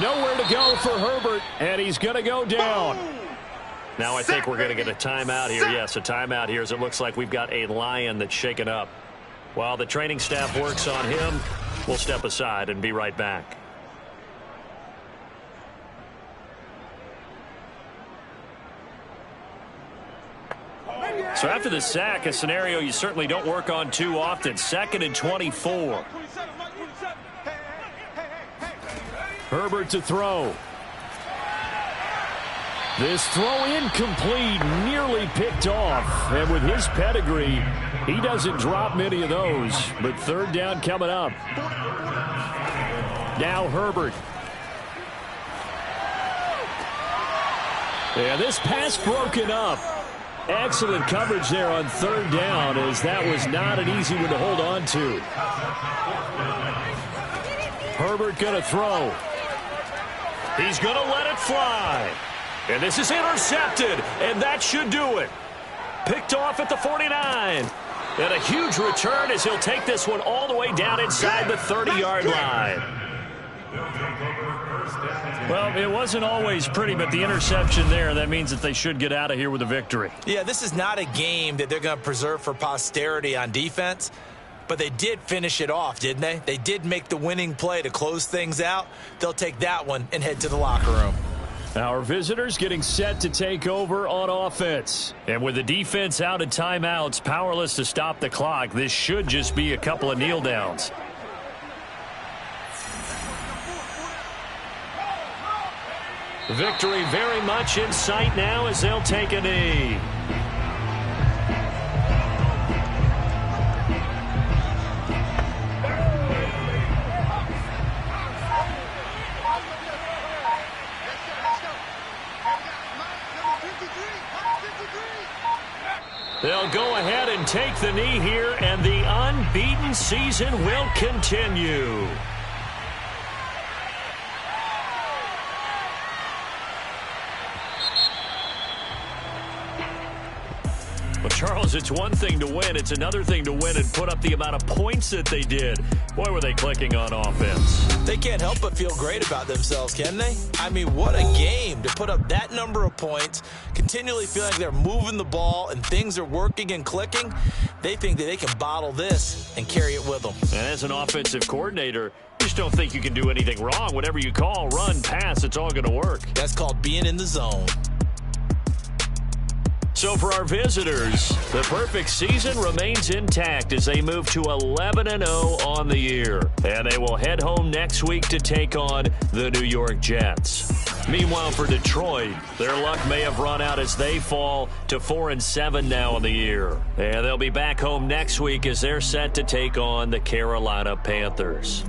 Nowhere to go for Herbert, and he's going to go down. Now I think we're going to get a timeout here. Yes, a timeout here as it looks like we've got a Lion that's shaken up. While the training staff works on him, we'll step aside and be right back. So after the sack, a scenario you certainly don't work on too often. 2nd and 24. Herbert to throw. This throw incomplete, nearly picked off. And with his pedigree, he doesn't drop many of those. But 3rd down coming up. Now Herbert. And this pass broken up. Excellent coverage there on 3rd down, as that was not an easy one to hold on to. Herbert going to throw. He's going to let it fly. And this is intercepted, and that should do it. Picked off at the 49. And a huge return as he'll take this one all the way down inside the 30-yard line. Well, it wasn't always pretty, but the interception there, that means that they should get out of here with a victory. Yeah, this is not a game that they're going to preserve for posterity on defense, but they did finish it off, didn't they? They did make the winning play to close things out. They'll take that one and head to the locker room. Our visitors getting set to take over on offense. And with the defense out of timeouts, powerless to stop the clock, this should just be a couple of kneel downs. Victory very much in sight now as they'll take a knee. They'll go ahead and take the knee here, and the unbeaten season will continue. Well, Charles, it's one thing to win. It's another thing to win and put up the amount of points that they did. Boy, were they clicking on offense. They can't help but feel great about themselves, can they? I mean, what a game to put up that number of points, continually feeling like they're moving the ball and things are working and clicking. They think that they can bottle this and carry it with them. And as an offensive coordinator, you just don't think you can do anything wrong. Whatever you call, run, pass, it's all going to work. That's called being in the zone. So for our visitors, the perfect season remains intact as they move to 11-0 on the year. And they will head home next week to take on the New York Jets. Meanwhile, for Detroit, their luck may have run out as they fall to 4-7 now on the year. And they'll be back home next week as they're set to take on the Carolina Panthers.